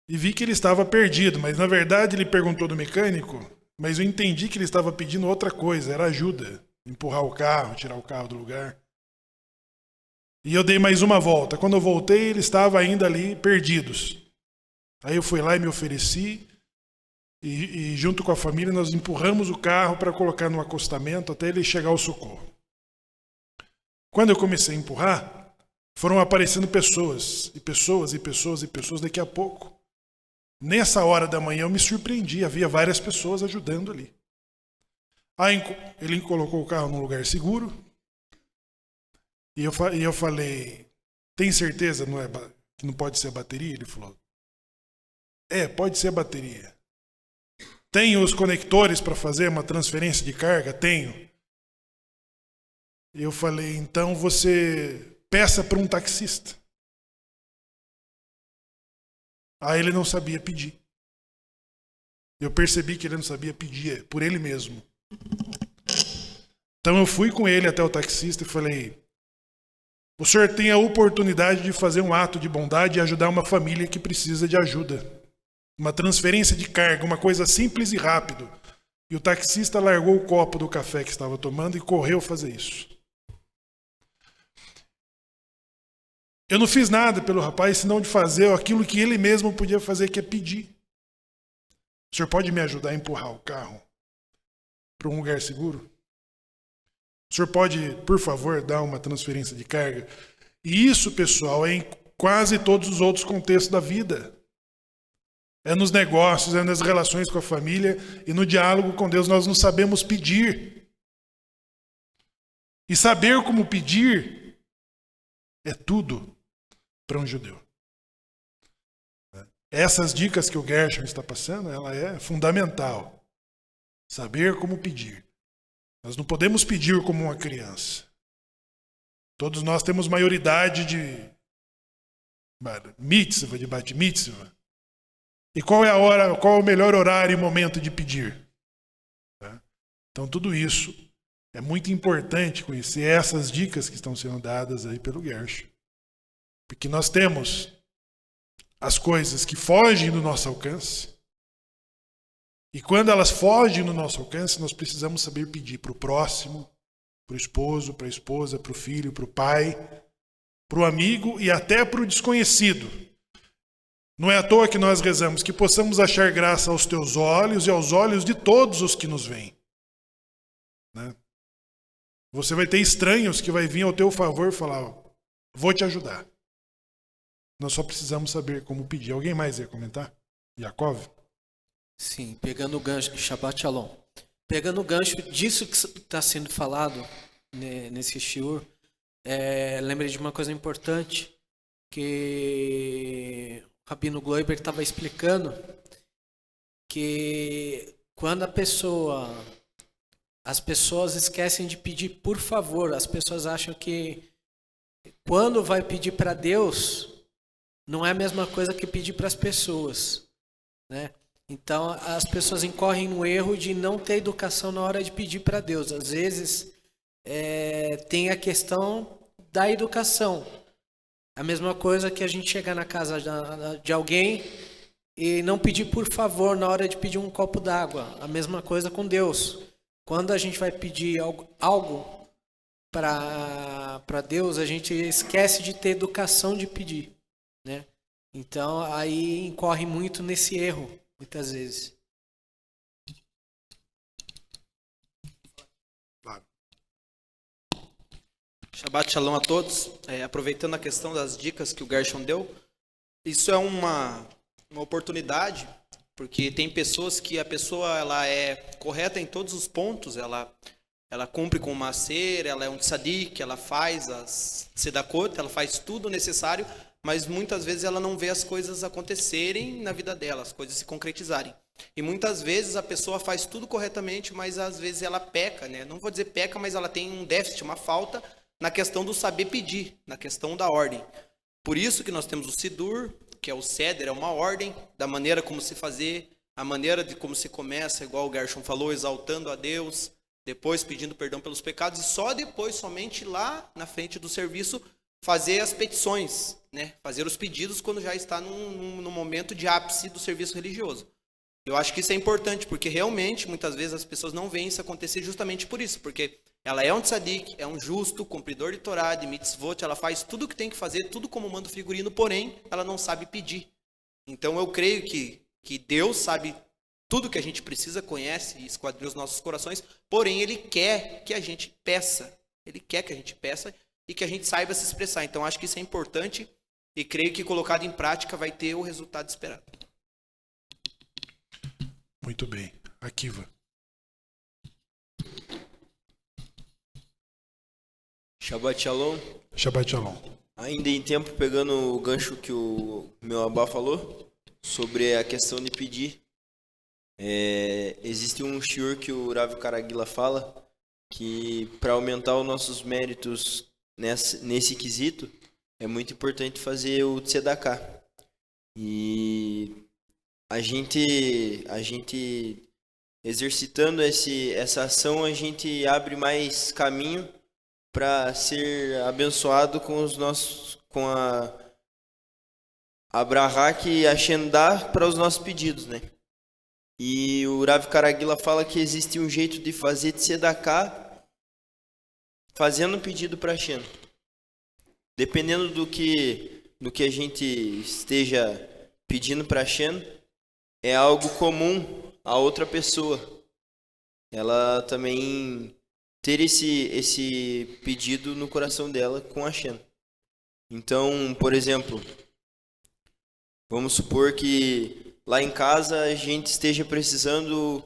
E vi que ele estava perdido, mas na verdade ele perguntou do mecânico, mas eu entendi que ele estava pedindo outra coisa, era ajuda, empurrar o carro, tirar o carro do lugar. E eu dei mais uma volta. Quando eu voltei, ele estava ainda ali, perdidos. Aí eu fui lá e me ofereci, e junto com a família nós empurramos o carro para colocar no acostamento até ele chegar ao socorro. Quando eu comecei a empurrar, foram aparecendo pessoas, e pessoas, e pessoas, e pessoas, daqui a pouco. Nessa hora da manhã eu me surpreendi, havia várias pessoas ajudando ali. Aí ele colocou o carro num lugar seguro, e eu falei, tem certeza que não pode ser a bateria? Ele falou, pode ser a bateria. Tem os conectores para fazer uma transferência de carga? Tenho. E eu falei, então você peça para um taxista. Aí ele não sabia pedir. Eu percebi que ele não sabia pedir por ele mesmo. Então eu fui com ele até o taxista e falei, o senhor tem a oportunidade de fazer um ato de bondade e ajudar uma família que precisa de ajuda. Uma transferência de carga, uma coisa simples e rápido. E o taxista largou o copo do café que estava tomando e correu fazer isso. Eu não fiz nada pelo rapaz, senão de fazer aquilo que ele mesmo podia fazer, que é pedir. O senhor pode me ajudar a empurrar o carro para um lugar seguro? O senhor pode, por favor, dar uma transferência de carga? E isso, pessoal, é em quase todos os outros contextos da vida. É nos negócios, é nas relações com a família e no diálogo com Deus. Nós não sabemos pedir. E saber como pedir é tudo para um judeu. Essas dicas que o Gershon está passando, ela é fundamental. Saber como pedir. Nós não podemos pedir como uma criança. Todos nós temos maioridade de mitzvah, de bat mitzvah. E qual é a hora, qual é o melhor horário e momento de pedir? Então tudo isso é muito importante conhecer essas dicas que estão sendo dadas aí pelo Gershon. Porque nós temos as coisas que fogem do nosso alcance. E quando elas fogem do nosso alcance, nós precisamos saber pedir para o próximo, para o esposo, para a esposa, para o filho, para o pai, para o amigo e até para o desconhecido. Não é à toa que nós rezamos que possamos achar graça aos teus olhos e aos olhos de todos os que nos veem. Né? Você vai ter estranhos que vai vir ao teu favor e falar, vou te ajudar. Nós só precisamos saber como pedir. Alguém mais ia comentar? Yaakov? Sim, pegando o gancho, Shabbat Shalom. Pegando o gancho disso que está sendo falado nesse shiur, lembrei de uma coisa importante que o Rabino Gloiber estava explicando, que quando as pessoas esquecem de pedir por favor, as pessoas acham que quando vai pedir para Deus, não é a mesma coisa que pedir para as pessoas, né? Então, as pessoas incorrem no erro de não ter educação na hora de pedir para Deus. Às vezes, tem a questão da educação. A mesma coisa que a gente chegar na casa de alguém e não pedir por favor na hora de pedir um copo d'água. A mesma coisa com Deus. Quando a gente vai pedir algo para Deus, a gente esquece de ter educação de pedir, né? Então, aí incorre muito nesse erro, muitas vezes. Shabbat Shalom a todos. Aproveitando a questão das dicas que o Gershon deu, isso é uma oportunidade, porque tem pessoas que a pessoa ela é correta em todos os pontos, ela cumpre com o macer, ela é um tzadik, ela faz as tzedakot, ela faz tudo necessário, mas muitas vezes ela não vê as coisas acontecerem na vida dela, as coisas se concretizarem. E muitas vezes a pessoa faz tudo corretamente, mas às vezes ela peca, né? Não vou dizer peca, mas ela tem um déficit, uma falta na questão do saber pedir, na questão da ordem. Por isso que nós temos o Sidur, que é o Seder, é uma ordem da maneira como se fazer, a maneira de como se começa, igual o Gershon falou, exaltando a Deus, depois pedindo perdão pelos pecados, e só depois, somente lá na frente do serviço, fazer as petições, né? Fazer os pedidos quando já está no momento de ápice do serviço religioso. Eu acho que isso é importante, porque realmente, muitas vezes, as pessoas não veem isso acontecer justamente por isso, porque ela é um tzadik, é um justo, cumpridor de Torá, de mitzvot, ela faz tudo o que tem que fazer, tudo como manda o figurino, porém, ela não sabe pedir. Então, eu creio que Deus sabe tudo que a gente precisa, conhece e esquadrinha os nossos corações, porém, Ele quer que a gente peça. Ele quer que a gente peça e que a gente saiba se expressar. Então, acho que isso é importante e creio que colocado em prática vai ter o resultado esperado. Muito bem. Akiva. Shabbat Shalom. Shabbat Shalom. Ainda em tempo, pegando o gancho que o meu abá falou, sobre a questão de pedir. Existe um shiur que o Rav Karagila fala, que para aumentar os nossos méritos nesse quesito, é muito importante fazer o tzedakah. E a gente exercitando essa ação, a gente abre mais caminho para ser abençoado com os nossos, com a brahá que a Shem dá para os nossos pedidos, né? E o Rav Karaguila fala que existe um jeito de fazer tzedakah fazendo um pedido para Shem. Dependendo do que a gente esteja pedindo para Shem, é algo comum a outra pessoa. Ela também ter esse pedido no coração dela com a Shem. Então, por exemplo, vamos supor que lá em casa a gente esteja precisando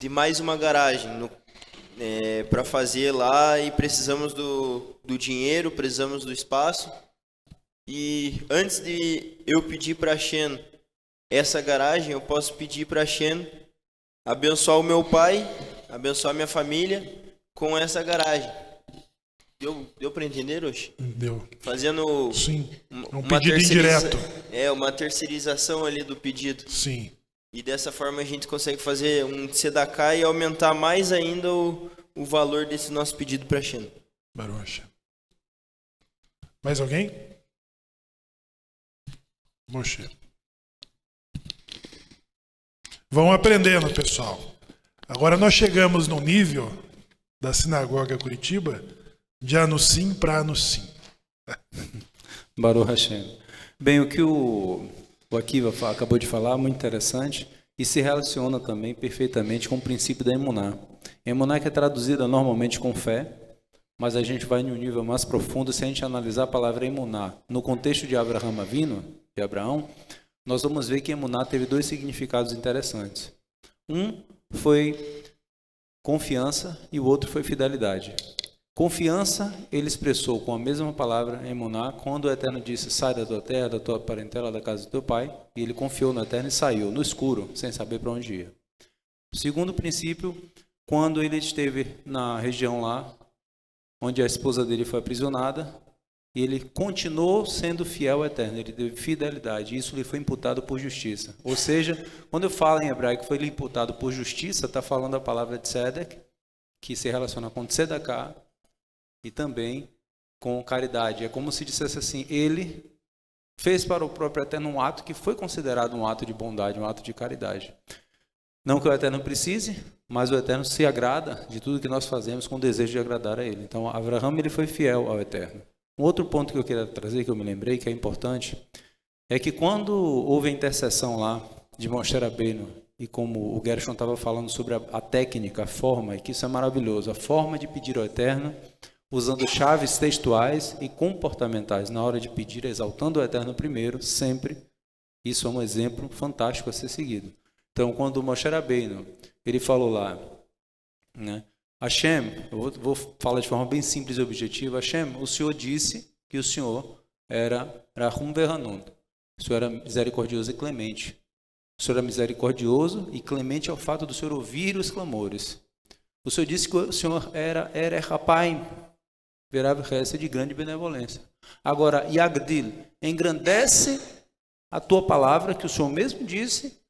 de mais uma garagem para fazer lá e precisamos do dinheiro, precisamos do espaço. E antes de eu pedir para a Shem essa garagem, eu posso pedir para a Shem abençoar o meu pai, abençoar minha família com essa garagem. Deu para entender hoje? Deu. Fazendo Sim. Um pedido indireto. Uma terceirização ali do pedido. Sim. E dessa forma a gente consegue fazer um tzedakah e aumentar mais ainda o valor desse nosso pedido para Shem. Baruch. Mais alguém? Moshe. Vão aprendendo, pessoal. Agora nós chegamos no nível da Sinagoga Curitiba de ano sim para ano sim. Baruch Hashem. Bem, o que o Akiva acabou de falar, muito interessante, e se relaciona também perfeitamente com o princípio da emuná. Emuná que é traduzida normalmente com fé, mas a gente vai em um nível mais profundo se a gente analisar a palavra emuná. No contexto de Abraham Avinu, de Abraão, nós vamos ver que emuná teve dois significados interessantes. Um foi confiança e o outro foi fidelidade. Confiança, ele expressou com a mesma palavra, emuná, quando o Eterno disse, sai da tua terra, da tua parentela, da casa do teu pai, e ele confiou no Eterno e saiu, no escuro, sem saber para onde ia. O segundo princípio, quando ele esteve na região lá, onde a esposa dele foi aprisionada, e ele continuou sendo fiel ao Eterno, ele teve fidelidade, e isso lhe foi imputado por justiça. Ou seja, quando eu falo em hebraico, foi lhe imputado por justiça, está falando a palavra tzedek, que se relaciona com tzedakah, e também com caridade. É como se dissesse assim, ele fez para o próprio Eterno um ato que foi considerado um ato de bondade, um ato de caridade. Não que o Eterno precise, mas o Eterno se agrada de tudo que nós fazemos com o desejo de agradar a Ele. Então, Abraham ele foi fiel ao Eterno. Um outro ponto que eu queria trazer, que eu me lembrei, que é importante, é que quando houve a intercessão lá de Moshe Rabbeinu, e como o Gershon estava falando sobre a técnica, a forma, e que isso é maravilhoso, a forma de pedir ao Eterno, usando chaves textuais e comportamentais na hora de pedir, exaltando o Eterno primeiro, sempre. Isso é um exemplo fantástico a ser seguido. Então, quando o Moshe Rabbeinu, ele falou lá, né, Hashem, eu vou falar de forma bem simples e objetiva, Hashem, o Senhor disse que o Senhor era Rahum Vehanun, o Senhor era misericordioso e clemente. O Senhor era misericordioso e clemente ao fato do Senhor ouvir os clamores. O Senhor disse que o Senhor era Rapaim, Verav Hesed, de grande benevolência. Agora, Yagdil, engrandece a tua palavra, que o Senhor mesmo disse,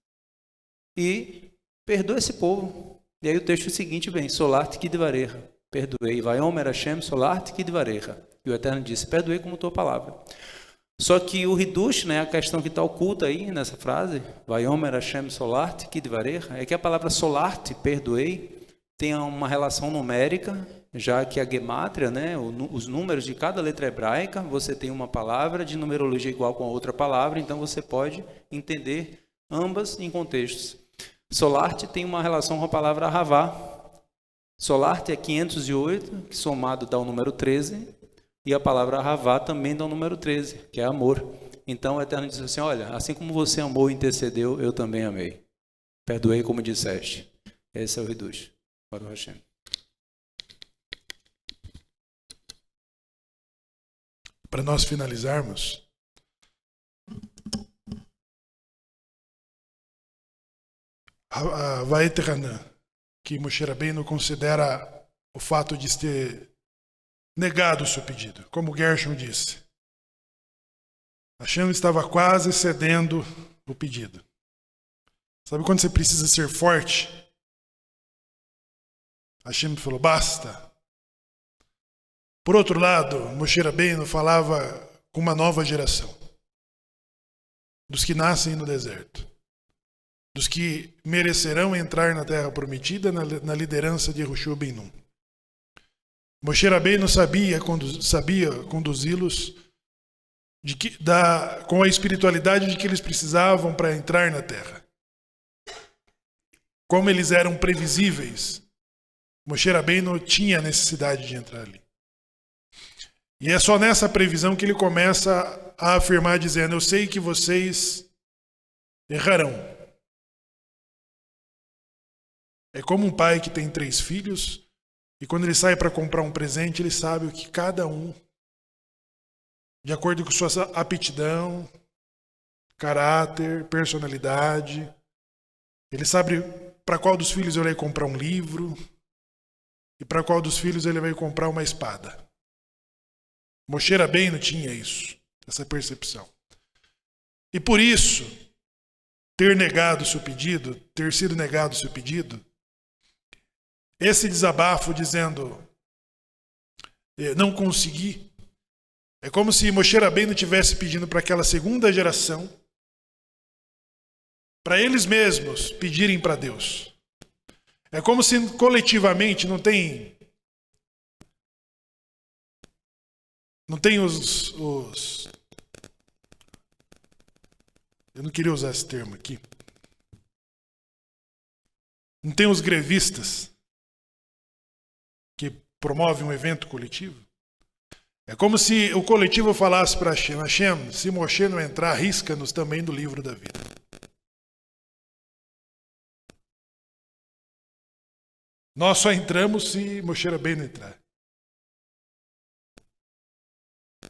e perdoa esse povo. E aí o texto seguinte vem, Solart Kidvareha, perdoei, Vaiomer Hashem Solart Kidvareha. E o Eterno disse, perdoei como tua palavra. Só que o Hidush, né, a questão que está oculta aí nessa frase, Vaiomer Hashem Solart Kidvareha, é que a palavra Solart, perdoei, tem uma relação numérica, já que a gemátria, né, os números de cada letra hebraica, você tem uma palavra de numerologia igual com a outra palavra, então você pode entender ambas em contextos. Solarte tem uma relação com a palavra Havá. Solarte é 508, que somado dá o número 13, e a palavra Havá também dá o número 13, que é amor. Então o Eterno diz assim, olha, assim como você amou e intercedeu, eu também amei. Perdoei como disseste. Esse é o Hidush. Para o Hashem. Para nós finalizarmos, a Vaeteranã, que Moshe Rabbeinu considera o fato de ter negado o seu pedido, como Gershon disse. Hashem estava quase cedendo o pedido. Sabe quando você precisa ser forte? Hashem falou, basta. Por outro lado, Moshe Rabbeinu falava com uma nova geração, dos que nascem no deserto, dos que merecerão entrar na terra prometida na liderança de Yehoshua ben Nun. Moshe Rabbeinu sabia conduzi-los com a espiritualidade de que eles precisavam para entrar na terra. Como eles eram previsíveis, Moshe Rabbeinu tinha a necessidade de entrar ali. E é só nessa previsão que ele começa a afirmar, dizendo: eu sei que vocês errarão. É como um pai que tem 3 filhos, e quando ele sai para comprar um presente, ele sabe o que cada um, de acordo com sua aptidão, caráter, personalidade, ele sabe para qual dos filhos ele vai comprar um livro, e para qual dos filhos ele vai comprar uma espada. Moshe Rabbeinu tinha isso, essa percepção. E por isso, ter sido negado o seu pedido, esse desabafo dizendo, não consegui, é como se Moshe Rabbeinu estivesse pedindo para aquela segunda geração, para eles mesmos pedirem para Deus. É como se coletivamente não tem os... Eu não queria usar esse termo aqui. Não tem os grevistas que promovem um evento coletivo. É como se o coletivo falasse para Hashem: Hashem, se Moshe não entrar, risca-nos também do livro da vida. Nós só entramos se Moshe Rabbeinu entrar.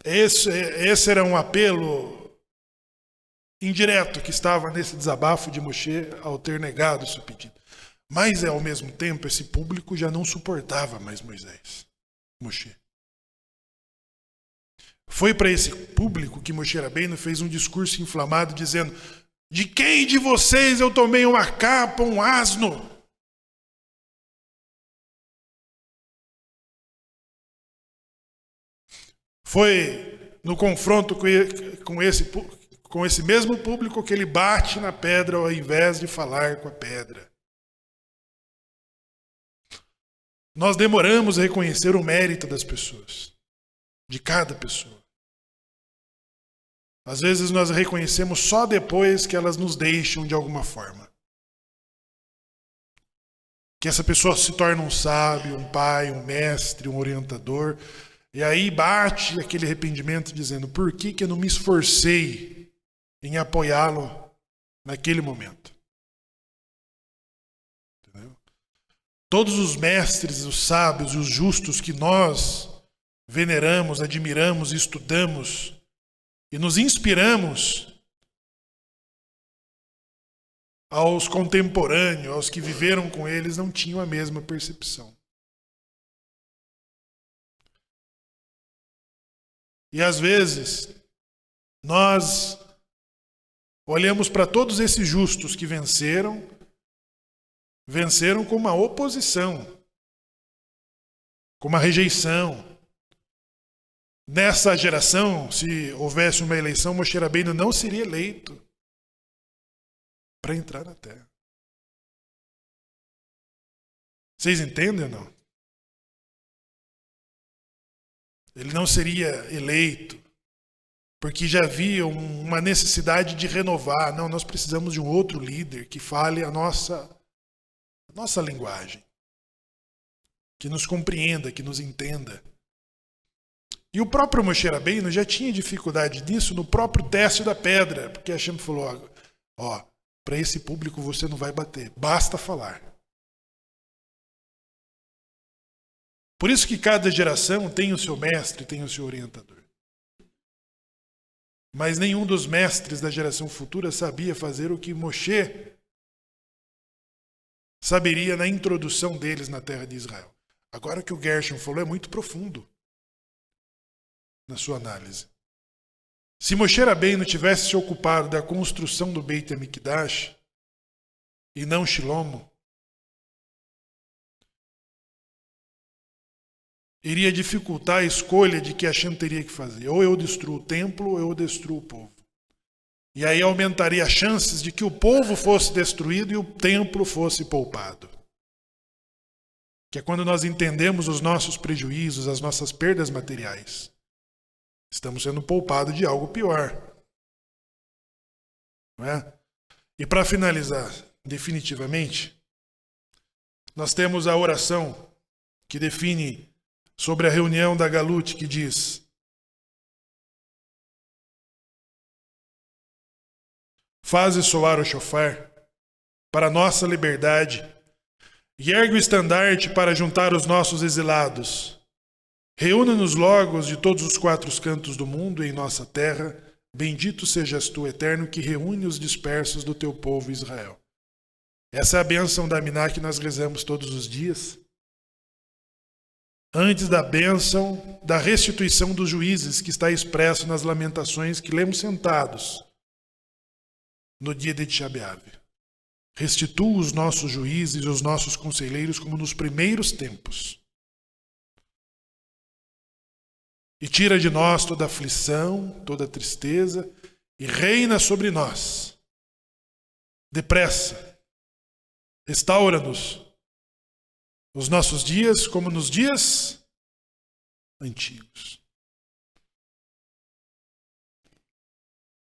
Esse era um apelo indireto que estava nesse desabafo de Moshe ao ter negado o seu pedido. Mas, ao mesmo tempo, esse público já não suportava mais Moshe. Foi para esse público que Moshe Rabbeinu fez um discurso inflamado dizendo: de quem de vocês eu tomei uma capa, um asno? Foi no confronto com esse mesmo público que ele bate na pedra ao invés de falar com a pedra. Nós demoramos a reconhecer o mérito das pessoas, de cada pessoa. Às vezes nós reconhecemos só depois que elas nos deixam de alguma forma. Que essa pessoa se torna um sábio, um pai, um mestre, um orientador. E aí bate aquele arrependimento dizendo: por que eu não me esforcei em apoiá-lo naquele momento? Entendeu? Todos os mestres, os sábios, os justos que nós veneramos, admiramos, estudamos e nos inspiramos, aos contemporâneos, aos que viveram com eles, não tinham a mesma percepção. E às vezes, nós olhamos para todos esses justos que venceram com uma oposição, com uma rejeição. Nessa geração, se houvesse uma eleição, Moshe Rabbeinu não seria eleito para entrar na terra. Vocês entendem ou não? Ele não seria eleito, porque já havia uma necessidade de renovar. Não, nós precisamos de um outro líder que fale a nossa linguagem, que nos compreenda, que nos entenda. E o próprio Moshe Rabbeinu já tinha dificuldade disso no próprio teste da pedra, porque Hashem falou: para esse público você não vai bater, basta falar. Por isso que cada geração tem o seu mestre, tem o seu orientador. Mas nenhum dos mestres da geração futura sabia fazer o que Moshe saberia na introdução deles na terra de Israel. Agora o que o Gershon falou é muito profundo na sua análise. Se Moshe Rabbeinu tivesse se ocupado da construção do Beit HaMikdash e não Shilomo, iria dificultar a escolha de que Hashem teria que fazer. Ou eu destruo o templo, ou eu destruo o povo. E aí aumentaria as chances de que o povo fosse destruído e o templo fosse poupado. Que é quando nós entendemos os nossos prejuízos, as nossas perdas materiais. Estamos sendo poupados de algo pior. Não é? E para finalizar, definitivamente, nós temos a oração que define sobre a reunião da Galut, que diz: faze soar o shofar para nossa liberdade e ergue o estandarte para juntar os nossos exilados. Reúna-nos logo de todos os 4 cantos do mundo em nossa terra. Bendito sejas tu, Eterno, que reúne os dispersos do teu povo Israel. Essa é a bênção da Miná que nós rezamos todos os dias. Antes da bênção da restituição dos juízes, que está expresso nas lamentações que lemos sentados no dia de Tisha B'Av. Restitua os nossos juízes e os nossos conselheiros como nos primeiros tempos. E tira de nós toda aflição, toda tristeza, e reina sobre nós. Depressa, restaura-nos nos nossos dias como nos dias antigos.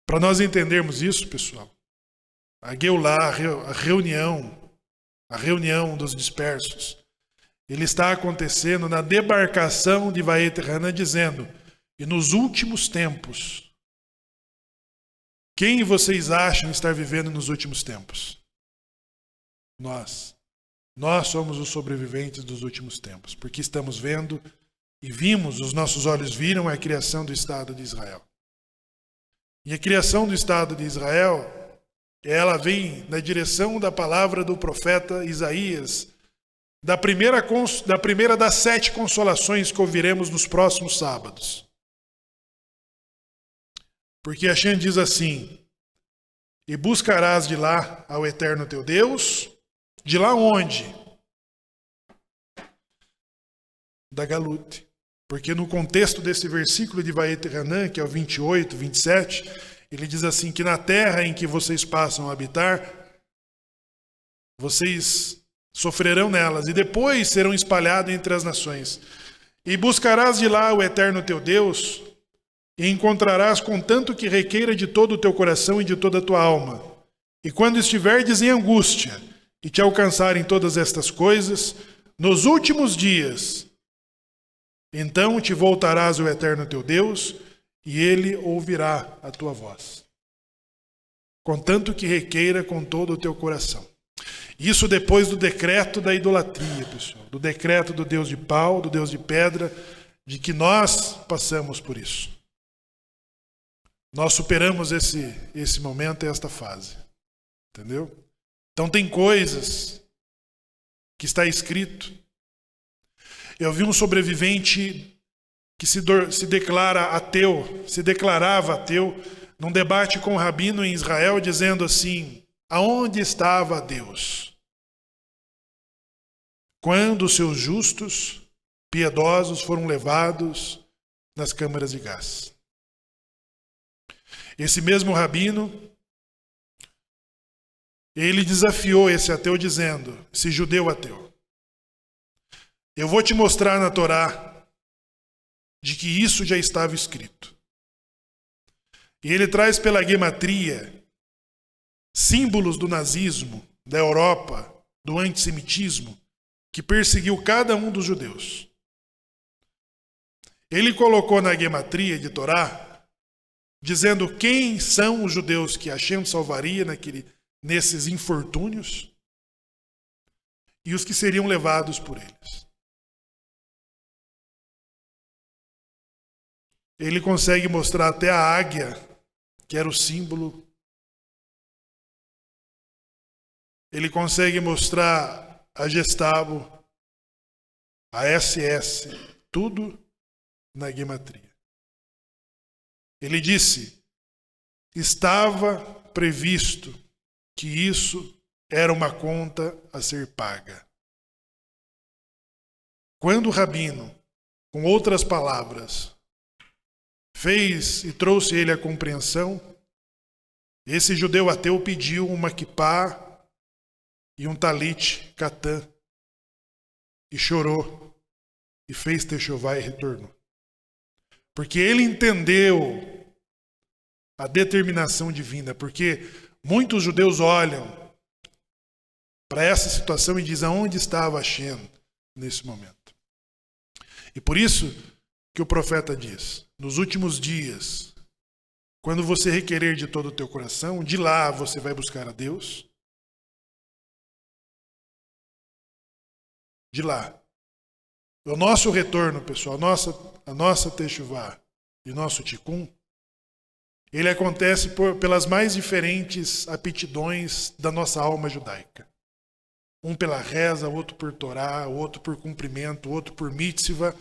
Para nós entendermos isso, pessoal, a Geulah, a reunião dos dispersos, ele está acontecendo na debarcação de Vaet Hanan, dizendo: e nos últimos tempos, quem vocês acham estar vivendo nos últimos tempos? Nós. Nós somos os sobreviventes dos últimos tempos, porque estamos vendo e vimos, os nossos olhos viram a criação do Estado de Israel. E a criação do Estado de Israel, ela vem na direção da palavra do profeta Isaías, da primeira das 7 consolações que ouviremos nos próximos sábados. Porque Hashem diz assim: e buscarás de lá ao Eterno teu Deus. De lá onde? Da Galut. Porque no contexto desse versículo de Vaet Hanan, que é o 28, 27, ele diz assim, que na terra em que vocês passam a habitar, vocês sofrerão nelas, e depois serão espalhados entre as nações. E buscarás de lá o Eterno teu Deus, e encontrarás com tanto que requeira de todo o teu coração e de toda a tua alma. E quando estiverdes em angústia, e te alcançarem todas estas coisas, nos últimos dias, então te voltarás ao Eterno teu Deus, e ele ouvirá a tua voz. Contanto que requeira com todo o teu coração. Isso depois do decreto da idolatria, pessoal. Do decreto do Deus de pau, do Deus de pedra, de que nós passamos por isso. Nós superamos esse momento e esta fase. Entendeu? Então tem coisas que está escrito. Eu vi um sobrevivente que se declara ateu, se declarava ateu, num debate com o rabino em Israel, dizendo assim: aonde estava Deus quando os seus justos, piedosos foram levados nas câmaras de gás? Esse mesmo rabino, ele desafiou esse ateu dizendo, esse judeu ateu: eu vou te mostrar na Torá de que isso já estava escrito. E ele traz pela gematria símbolos do nazismo, da Europa, do antissemitismo, que perseguiu cada um dos judeus. Ele colocou na gematria de Torá, dizendo quem são os judeus que Hashem salvaria nesses infortúnios e os que seriam levados por eles. Ele consegue mostrar até a águia, que era o símbolo. Ele consegue mostrar a Gestapo, a SS, tudo na gematria. Ele disse: estava previsto que isso era uma conta a ser paga. Quando o rabino com outras palavras, fez e trouxe ele à compreensão, esse judeu ateu pediu uma quipá e um talit catã, e chorou, e fez techuvá e retornou. Porque ele entendeu a determinação divina, porque muitos judeus olham para essa situação e dizem aonde estava Hashem nesse momento. E por isso que o profeta diz, nos últimos dias, quando você requerer de todo o teu coração, de lá você vai buscar a Deus. De lá. O nosso retorno, pessoal, a nossa techuvá e o nosso tikkun, ele acontece pelas mais diferentes aptidões da nossa alma judaica. Um pela reza, o outro por Torá, o outro por cumprimento, o outro por mitzvah,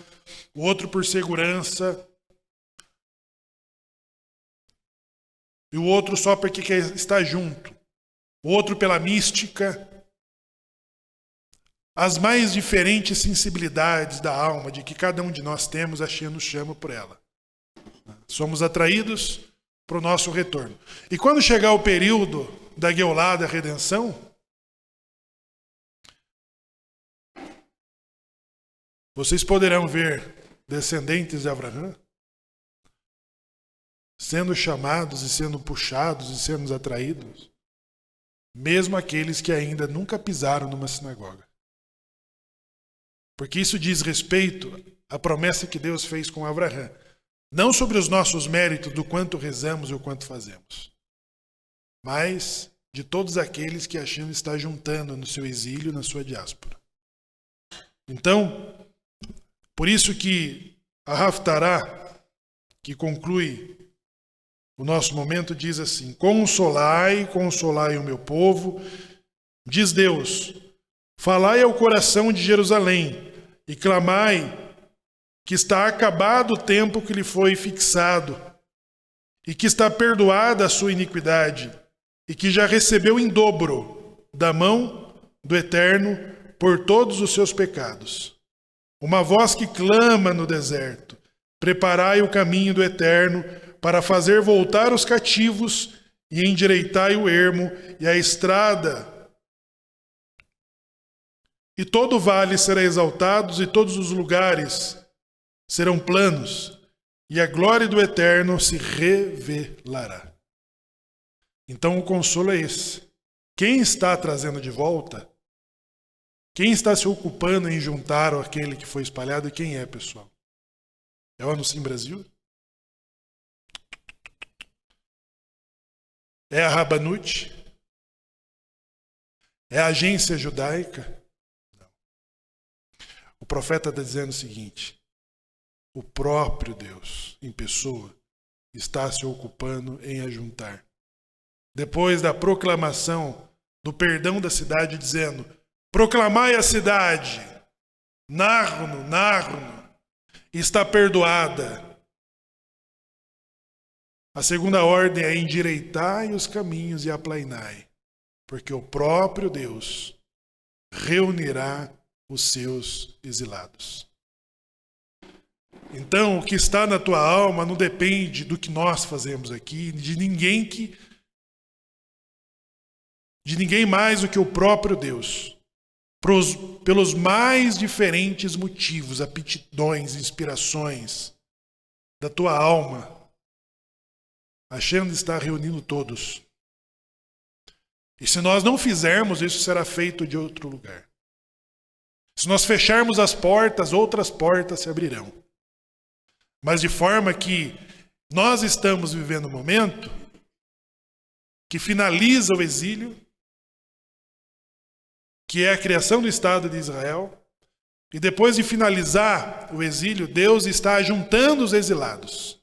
o outro por segurança, e o outro só porque quer estar junto, o outro pela mística. As mais diferentes sensibilidades da alma de que cada um de nós temos, a Hashem nos chama por ela. Somos atraídos para o nosso retorno. E quando chegar o período da Geulá, da redenção, vocês poderão ver descendentes de Abraão sendo chamados e sendo puxados e sendo atraídos, mesmo aqueles que ainda nunca pisaram numa sinagoga. Porque isso diz respeito à promessa que Deus fez com Abraão. Não sobre os nossos méritos do quanto rezamos e o quanto fazemos, mas de todos aqueles que Hashem está juntando no seu exílio, na sua diáspora. Então, por isso que a Haftarah, que conclui o nosso momento, diz assim: consolai, consolai o meu povo, diz Deus, falai ao coração de Jerusalém e clamai que está acabado o tempo que lhe foi fixado e que está perdoada a sua iniquidade e que já recebeu em dobro da mão do Eterno por todos os seus pecados. Uma voz que clama no deserto, preparai o caminho do Eterno para fazer voltar os cativos e endireitai o ermo e a estrada. E todo vale será exaltado e todos os lugares serão planos, e a glória do Eterno se revelará. Então o consolo é esse. Quem está trazendo de volta? Quem está se ocupando em juntar aquele que foi espalhado? E quem é, pessoal? É o Anuncim Brasil? É a Rabanut? É a agência judaica? Não. O profeta está dizendo o seguinte: o próprio Deus, em pessoa, está se ocupando em ajuntar. Depois da proclamação do perdão da cidade, dizendo: proclamai a cidade, narro-no, está perdoada. A segunda ordem é endireitai os caminhos e aplainai, porque o próprio Deus reunirá os seus exilados. Então, o que está na tua alma não depende do que nós fazemos aqui, de ninguém mais do que o próprio Deus. Pelos mais diferentes motivos, aptidões, inspirações da tua alma, Hashem está reunindo todos. E se nós não fizermos, isso será feito de outro lugar. Se nós fecharmos as portas, outras portas se abrirão. Mas de forma que nós estamos vivendo um momento que finaliza o exílio, que é a criação do Estado de Israel, e depois de finalizar o exílio, Deus está juntando os exilados.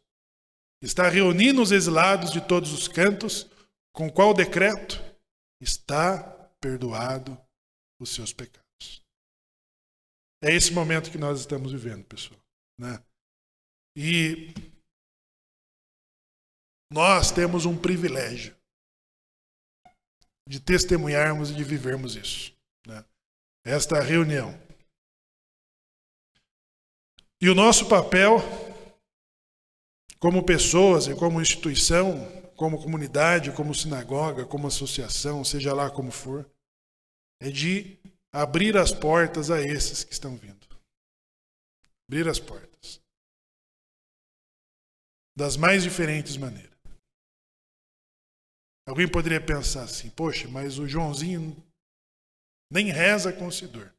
Está reunindo os exilados de todos os cantos, com qual decreto? Está perdoado os seus pecados. É esse momento que nós estamos vivendo, pessoal, né? E nós temos um privilégio de testemunharmos e de vivermos isso, né? Esta reunião. E o nosso papel, como pessoas e como instituição, como comunidade, como sinagoga, como associação, seja lá como for, é de abrir as portas a esses que estão vindo. Abrir as portas. Das mais diferentes maneiras. Alguém poderia pensar assim, poxa, mas o Joãozinho nem reza com o Sidor.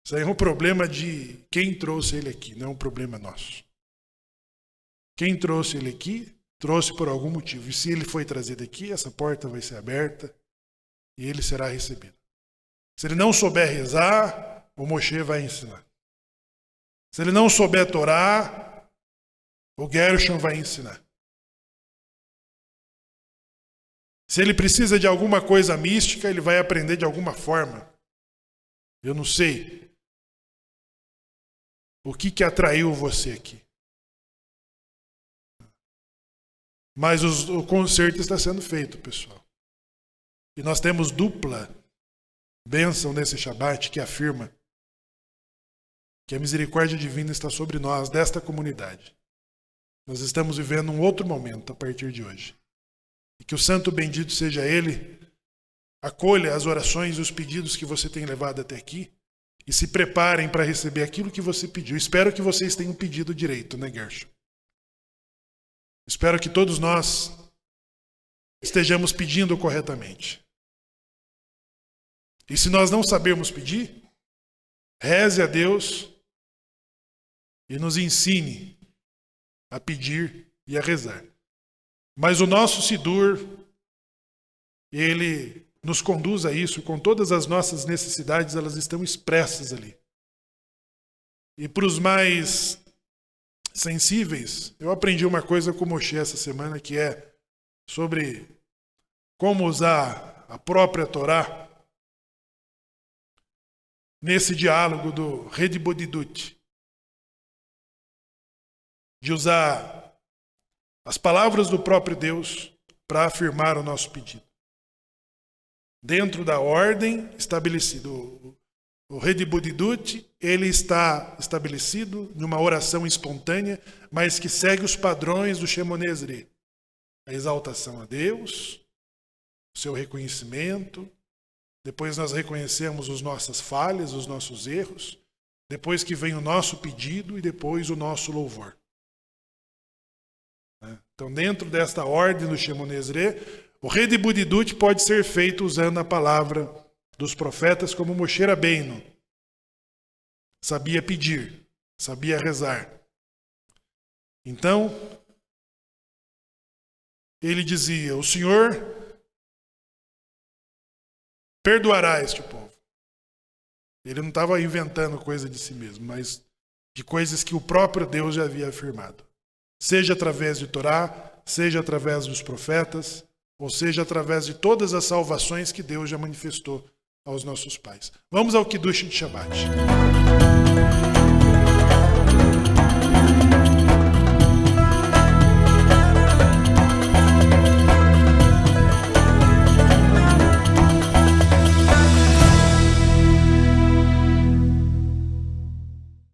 Isso aí é um problema de quem trouxe ele aqui, não é um problema nosso. Quem trouxe ele aqui, trouxe por algum motivo. E se ele foi trazido aqui, essa porta vai ser aberta e ele será recebido. Se ele não souber rezar, o Moshe vai ensinar. Se ele não souber Torá, o Gershon vai ensinar. Se ele precisa de alguma coisa mística, ele vai aprender de alguma forma. Eu não sei o que atraiu você aqui. Mas o concerto está sendo feito, pessoal. E nós temos dupla bênção nesse Shabat que afirma que a misericórdia divina está sobre nós, desta comunidade. Nós estamos vivendo um outro momento a partir de hoje. E que o santo bendito seja Ele, acolha as orações e os pedidos que você tem levado até aqui e se preparem para receber aquilo que você pediu. Espero que vocês tenham pedido direito, né, Gershon? Espero que todos nós estejamos pedindo corretamente. E se nós não sabermos pedir, reze a Deus e nos ensine a pedir e a rezar. Mas o nosso Sidur, ele nos conduz a isso, com todas as nossas necessidades, elas estão expressas ali. E para os mais sensíveis, eu aprendi uma coisa com o Moshe essa semana, que é sobre como usar a própria Torá nesse diálogo do Redi Bodhidut, de usar as palavras do próprio Deus para afirmar o nosso pedido. Dentro da ordem estabelecida. O Redi Bodhidut, ele está estabelecido numa oração espontânea, mas que segue os padrões do Shemone Esrei. A exaltação a Deus, o seu reconhecimento, depois nós reconhecemos as nossas falhas, os nossos erros, depois que vem o nosso pedido e depois o nosso louvor. Então, dentro desta ordem do Shemone Esrei, o Redi Bodhidut pode ser feito usando a palavra dos profetas como Moshe Rabbeinu. Sabia pedir, sabia rezar. Então, ele dizia, o Senhor perdoará este povo. Ele não estava inventando coisa de si mesmo, mas de coisas que o próprio Deus já havia afirmado. Seja através de Torá, seja através dos profetas, ou seja através de todas as salvações que Deus já manifestou aos nossos pais. Vamos ao Kiddush de Shabbat.